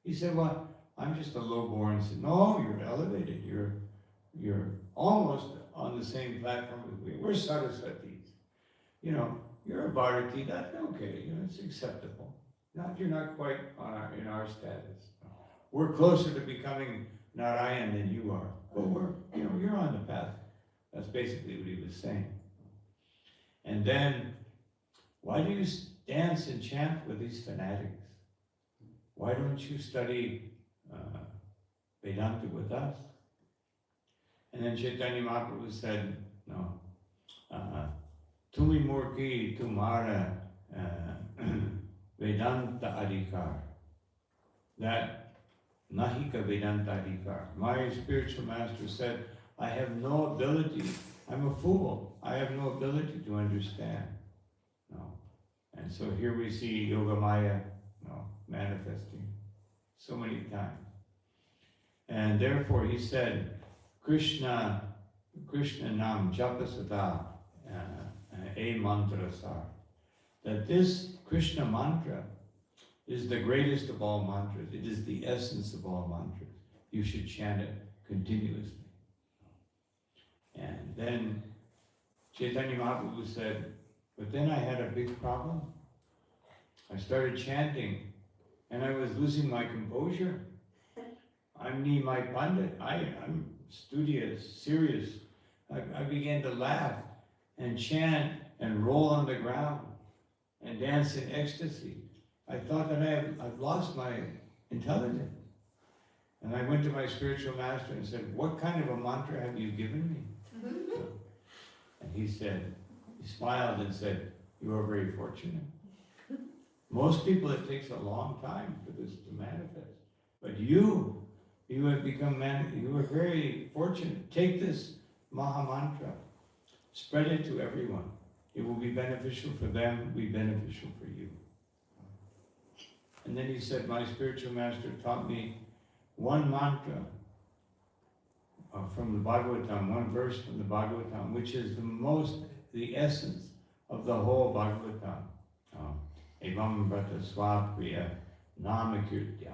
He said, well, I'm just a low-born. He said, no, you're elevated. You're almost on the same platform as we. We're Saraswatis. You know, you're a Bharati, that's okay, you know, it's acceptable. You're not quite in our status. We're closer to becoming Narayan than you are, but you're on the path. That's basically what he was saying. And then, why do you dance and chant with these fanatics? Why don't you study Vedanta with us? And then Chaitanya Mahaprabhu said, no, Tumi Murki Tumara Vedanta Adhikar. That Nahika Vedanta Adhikar. My spiritual master said, I have no ability, I'm a fool, I have no ability to understand. No. And so here we see Yogamaya manifesting so many times. And therefore he said, Krishna Nam Japasada a mantra sar. That this Krishna mantra is the greatest of all mantras. It is the essence of all mantras. You should chant it continuously. And then Chaitanya Mahaprabhu said, but then I had a big problem. I started chanting and I was losing my composure. I'm Nimai Pandit. I'm studious, serious. I began to laugh and chant and roll on the ground and dance in ecstasy. I thought that I've lost my intelligence. And I went to my spiritual master and said, what kind of a mantra have you given me? And he smiled and said, you are very fortunate. Most people, it takes a long time for this to manifest. But you have become, you are very fortunate. Take this Maha Mantra, spread it to everyone. It will be beneficial for them, it will be beneficial for you. And then he said, my spiritual master taught me one mantra from the Bhagavatam, one verse from the Bhagavatam, which is the essence of the whole Bhagavatam. Evam Brata Swapriya Namakirtya.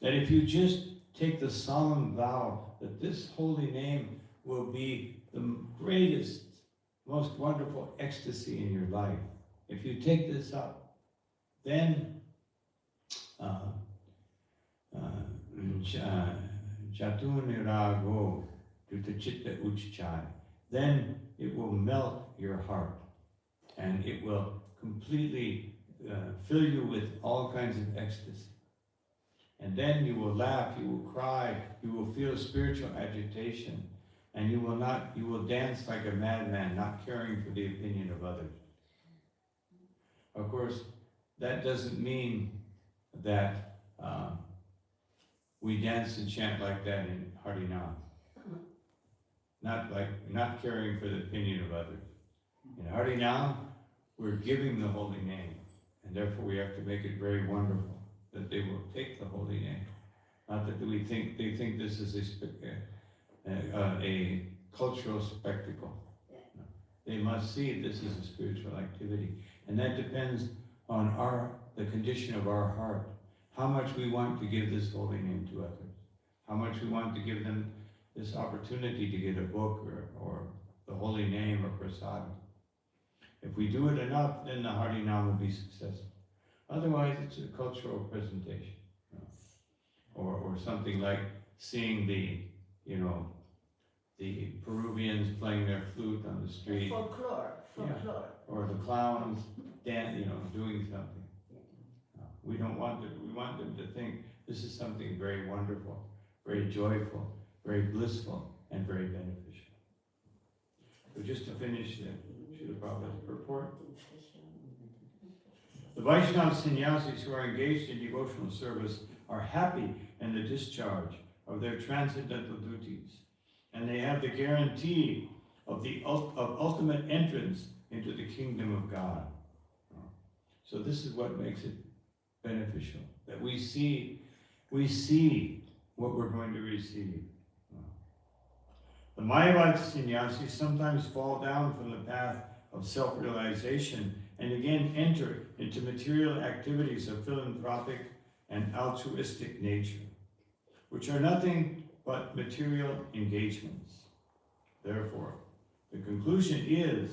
That if you just take the solemn vow that this holy name will be the greatest, most wonderful ecstasy in your life. If you take this up, then Chatunirago Dutachitta Uchchai, then it will melt your heart and it will completely fill you with all kinds of ecstasy. And then you will laugh, you will cry, you will feel spiritual agitation, and you will dance like a madman, not caring for the opinion of others. Of course, that doesn't mean that we dance and chant like that in Harinam. Not caring for the opinion of others. In Harinam, we're giving the holy name, and therefore we have to make it very wonderful that they will take the holy name. Not that they think this is a cultural spectacle. Yeah. They must see this is a spiritual activity. And that depends on the condition of our heart. How much we want to give this holy name to others. How much we want to give them this opportunity to get a book or the holy name or prasad. If we do it enough, then the Harinam will be successful. Otherwise, it's a cultural presentation. Or something like seeing the Peruvians playing their flute on the street. Folklore. Or the clowns doing something. We don't want them, we want them to think this is something very wonderful, very joyful, very blissful, and very beneficial. So just to finish Srila Prabhupada's purport, the Vaishnava sannyasis who are engaged in devotional service are happy in the discharge of their transcendental duties, and they have the guarantee of ultimate entrance into the kingdom of God. So this is what makes it beneficial, that we see what we're going to receive. The Mayavadi sannyasis sometimes fall down from the path of self-realization and again enter into material activities of philanthropic and altruistic nature, which are nothing but material engagements. Therefore, the conclusion is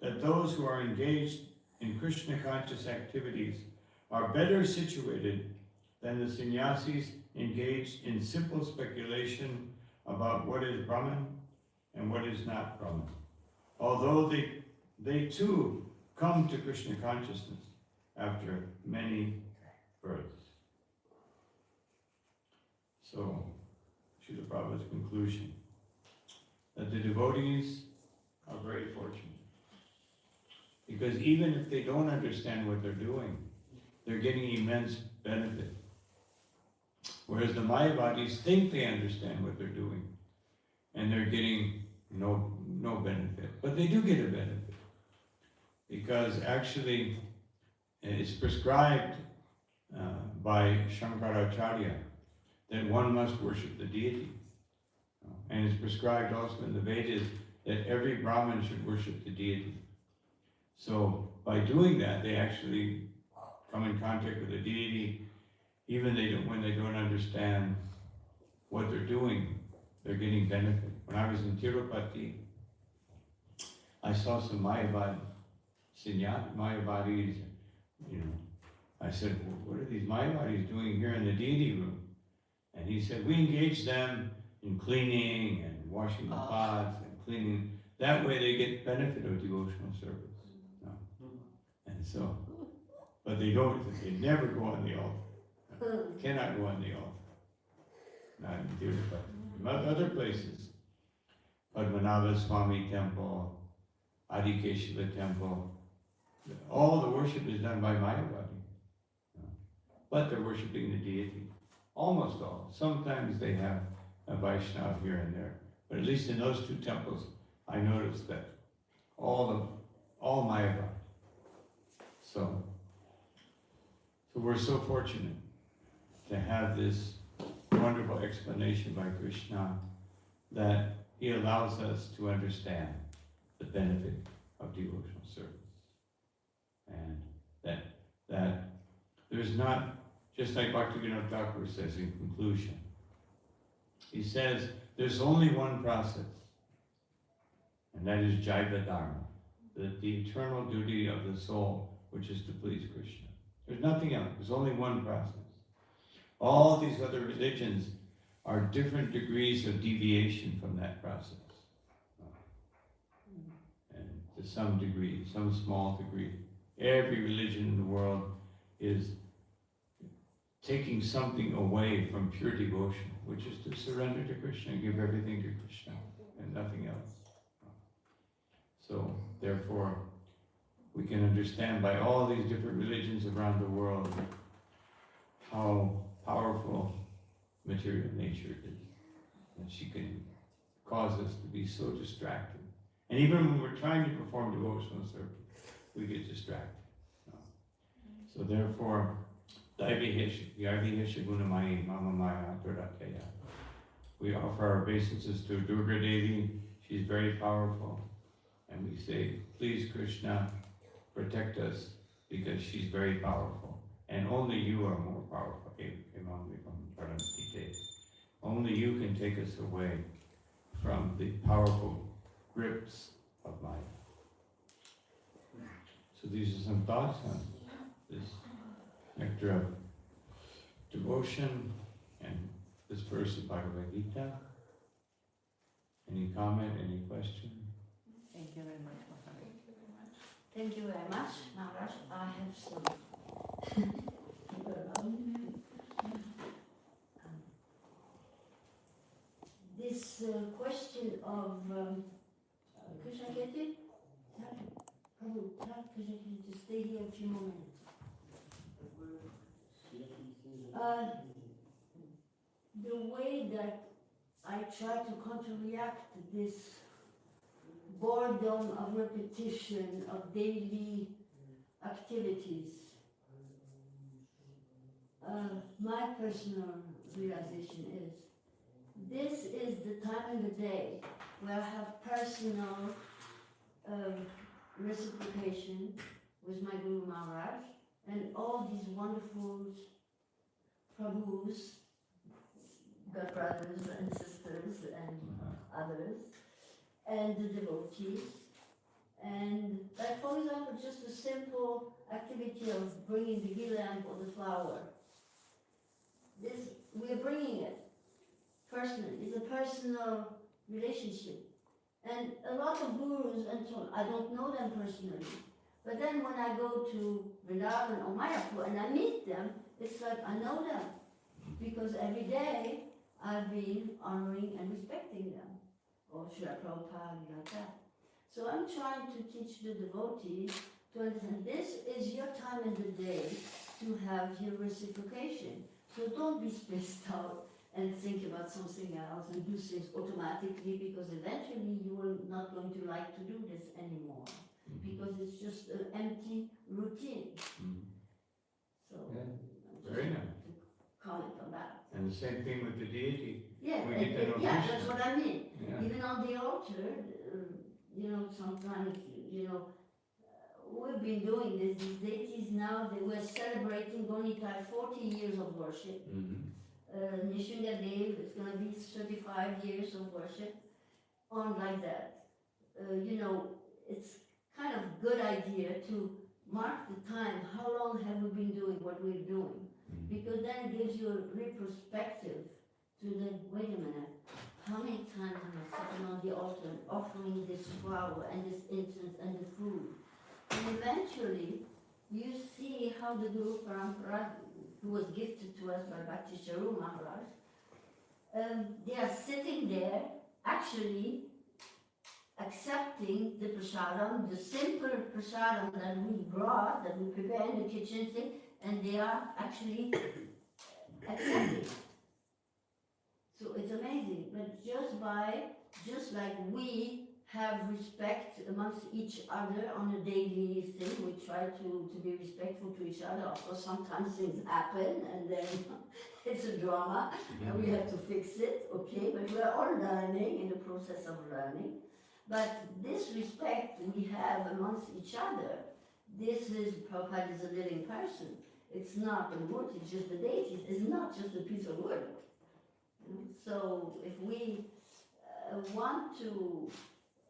that those who are engaged in Krishna conscious activities are better situated than the sannyasis engaged in simple speculation about what is Brahman and what is not Brahman, although they too come to Krishna consciousness after many births. So, Srila Prabhupada's conclusion, that the devotees are very fortunate. Because even if they don't understand what they're doing, they're getting immense benefit. Whereas the Mayavadis think they understand what they're doing, and they're getting no benefit. But they do get a benefit. Because actually, it's prescribed by Shankaracharya that one must worship the deity. And it's prescribed also in the Vedas that every Brahmin should worship the deity. So by doing that, they actually come in contact with the deity, even when they don't understand what they're doing, they're getting benefit. When I was in Tirupati, I saw some Mayavadis, I said, well, what are these Mayavadis doing here in the deity room? And he said, we engage them in cleaning and washing the pots and cleaning. That way they get benefit of devotional service. And so, but they never go on the altar. Cannot go on the altar. Not in Tirupati. But other places, Padmanabha Swami Temple, Adikeshava Temple, all the worship is done by Mayavadi. But they're worshiping the deity. Almost all. Sometimes they have a Vaishnava here and there. But at least in those two temples, I noticed that all Mayavadi. So we're so fortunate to have this wonderful explanation by Krishna that he allows us to understand the benefit of devotional service. And that there's not, just like Bhaktivinoda Thakur says in conclusion, he says there's only one process, and that is Jaiva Dharma, the eternal duty of the soul, which is to please Krishna. There's nothing else. There's only one process. All these other religions are different degrees of deviation from that process. And to some degree, some small degree. Every religion in the world is taking something away from pure devotion, which is to surrender to Krishna and give everything to Krishna and nothing else. So, therefore, we can understand by all these different religions around the world how powerful material nature is. And she can cause us to be so distracted. And even when we're trying to perform devotional service, we get distracted. So therefore, we offer our obeisances to Durga Devi. She's very powerful. And we say, please Krishna, protect us because she's very powerful. And only you are more powerful. Only you can take us away from the powerful grips of life. So these are some thoughts on this nectar of devotion and this verse of Bhagavad Gita. Any comment, any question? Thank you very much, Maharaj. Thank you very much, Maharaj. I have some. This question of Krishna Keti, tell Krishna Keti to stay here a few more minutes. The way that I try to counter-react to this boredom of repetition of daily activities, my personal realization is this is the time in the day where I have personal reciprocation with my Guru Maharaj and all these wonderful Prabhus, God brothers and sisters and others, and the devotees. And like, for example, just a simple activity of bringing the ghee lamp or the flower. This, we are bringing it personally. It's a personal relationship. And a lot of gurus and so on, I don't know them personally. But then when I go to Vrindavan or Mayapur and I meet them, it's like I know them. Because every day I've been honoring and respecting them. Or Srila Prabhupada, like that. So I'm trying to teach the devotees to understand this is your time in the day to have your reciprocation. So don't be spaced out and think about something else and do things automatically, because eventually you are not going to like to do this anymore. Because it's just an empty routine. So Yeah. Very nice. Comment on that. And the same thing with the deity. Yeah, We get to know yeah, Krishna. that's what I mean. Yeah. Even on the altar, sometimes, we've been doing this. These deities now, they were celebrating Gonitai 40 years of worship. Nishingadev, it's going to be 35 years of worship, on like that. It's kind of good idea to mark the time, how long have we been doing what we're doing, because then it gives you a retrospective to the, wait a minute, how many times am I sitting on the altar and offering this flower and this incense and the food? And eventually, you see how the Guru Parampara, who was gifted to us by Bhakti Charu Maharaj, they are sitting there, actually accepting the prasadam, the simple prasadam that we brought, that we prepare in the kitchen thing, and they are actually accepting it. So it's amazing, but just like we have respect amongst each other on a daily thing, we try to be respectful to each other. Of course, sometimes things happen and then it's a drama and we have to fix it, okay, but we're all learning, in the process of learning. But this respect we have amongst each other, this is, Prabhupada is a living person. It's not a wood, it's just the deities, it's not just a piece of wood. So if we want to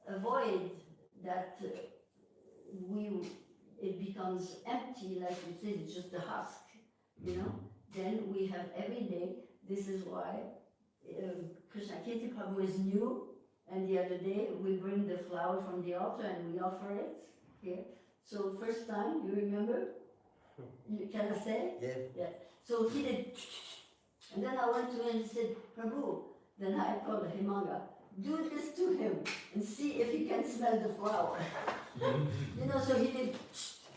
avoid that it becomes empty, like you said, it's just a husk, then we have every day. This is why Krishna Kirti Prabhu is new, and the other day we bring the flower from the altar and we offer it here. So first time, you remember? Can I say? Yeah. So he did, and then I went to him and said, Prabhu, then I called Himanga, do this to him and see if he can smell the flower. So he did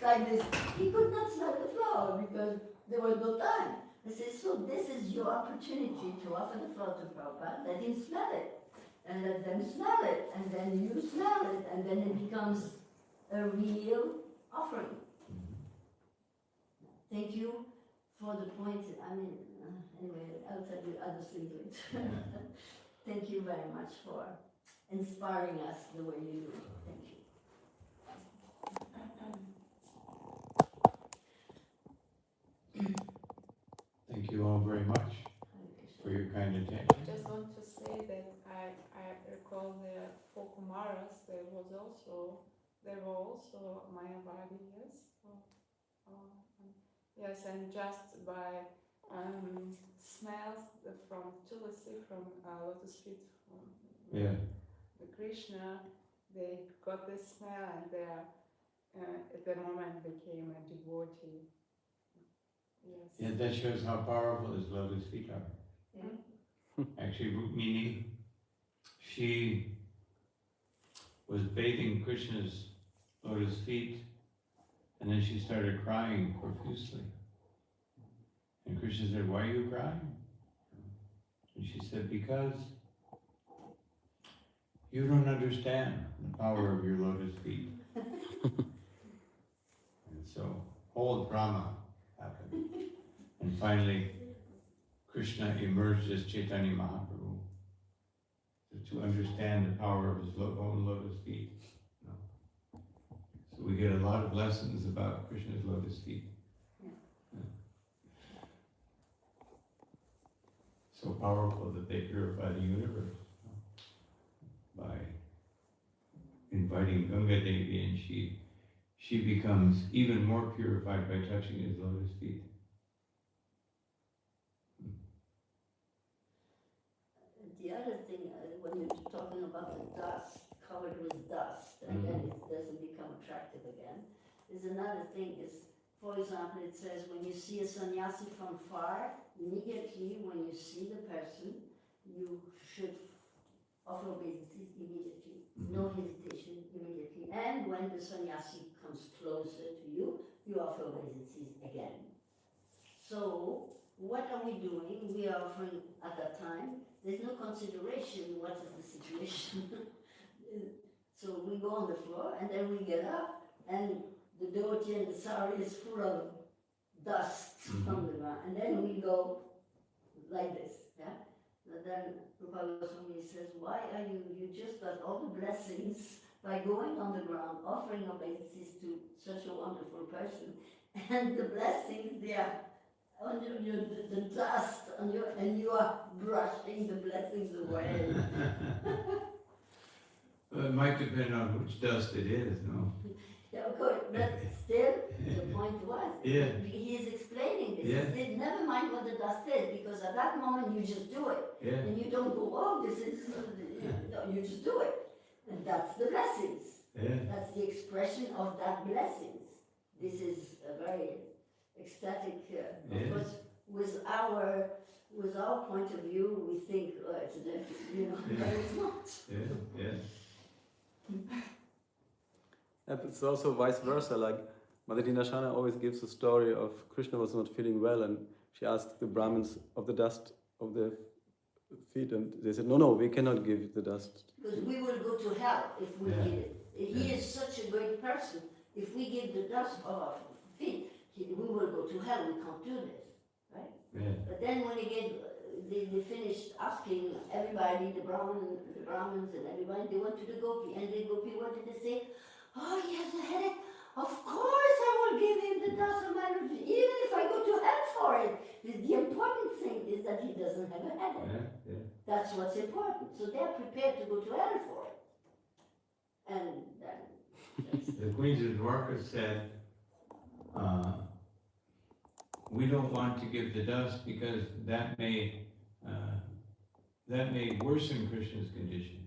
like this. He could not smell the flower because there was no time. I said, so this is your opportunity to offer the flower to Prabhupada, let him smell it, and let them smell it, and then you smell it, and then it becomes a real offering. Thank you for the point. Anyway, I'll tell you other things later. Thank you very much for inspiring us the way you do. Thank you. Thank you all very much for your kind I attention. just want to say that I recall the for Kumaras there were also Mayavadi, yes. Yes, and just by smells from tulsi, from lotus feet, from Yeah. the Krishna, they got this smell and they at the moment became a devotee. Yes. Yeah, that shows how powerful his lotus feet are. Yeah. Actually, Rukmini, she was bathing Krishna's lotus feet, and then she started crying profusely. And Krishna said, "Why are you crying?" And she said, "Because you don't understand the power of your lotus feet." And so, whole drama happened. And finally, Krishna emerged as Chaitanya Mahaprabhu to understand the power of his own lotus feet. So we get a lot of lessons about Krishna's lotus feet. Yeah. So powerful that they purify the universe by inviting Ganga Devi, and she becomes even more purified by touching his lotus feet. The other thing, when you're talking about the dust, covered with dust, and then it doesn't become attractive again, is another thing is, for example, it says when you see a sannyasi from far, immediately when you see the person, you should offer obeisances immediately, no hesitation immediately. And when the sannyasi comes closer to you, you offer obeisances again. So, what are we doing? We are offering at that time. There's no consideration, what is the situation? So we go on the floor and then we get up and the devotee and the sari is full of dust from the ground. And then we go like this, yeah? And then Prabhupada Goswami says, why are you just got all the blessings by going on the ground, offering obeisances to such a wonderful person, and the blessings, they are on the dust on your, and you are brushing the blessings away. Well, it might depend on which dust it is, no? Yeah, of course, but still, the point was, Yeah. he is explaining this. Yeah. He said, never mind what the dust is, because at that moment you just do it. Yeah. And you don't go, oh, this is, no, you just do it. And that's the blessings. Yeah. That's the expression of that blessings. This is a very ecstatic, of course, with our point of view, we think, oh, it's different, you know, but it's not. Yeah. Yeah. It's also vice versa, like Madhurina Shana always gives a story of Krishna was not feeling well and she asked the Brahmins of the dust of the feet and they said, no, we cannot give the dust. Because we will go to hell if we Yeah. give it. He is such a great person. If we give the dust of our feet, we will go to hell. We can't do this, right? Yeah. But then when they finished asking everybody, the Brahmins and everybody, they went to the gopi, and the gopi, what did they say? Oh, he has a headache. Of course I will give him the dust of my lotus, even if I go to hell for it. The important thing is that he doesn't have a headache. Yeah. That's what's important. So they're prepared to go to hell for it. And then The Queens of Dwarka said, we don't want to give the dust because that may worsen Krishna's condition.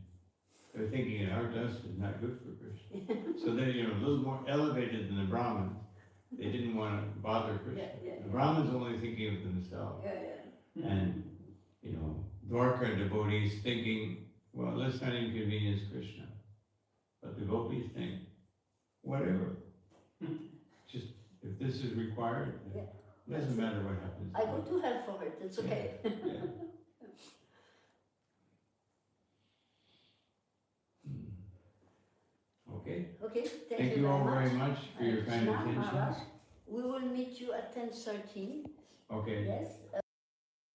They're thinking our dust is not good for Krishna. So they're a little more elevated than the Brahmins. They didn't want to bother Krishna. The Brahmins only thinking of themselves. And Dwarka devotees thinking, well, let's not inconvenience Krishna. But the gopis think, whatever. Just if this is required, it doesn't matter what happens. I go to hell for it. It's okay. Yeah. Okay. Okay, Thank you all very much for your kind Krishna attention. Maharaj, we will meet you at 10:13. Okay. Yes.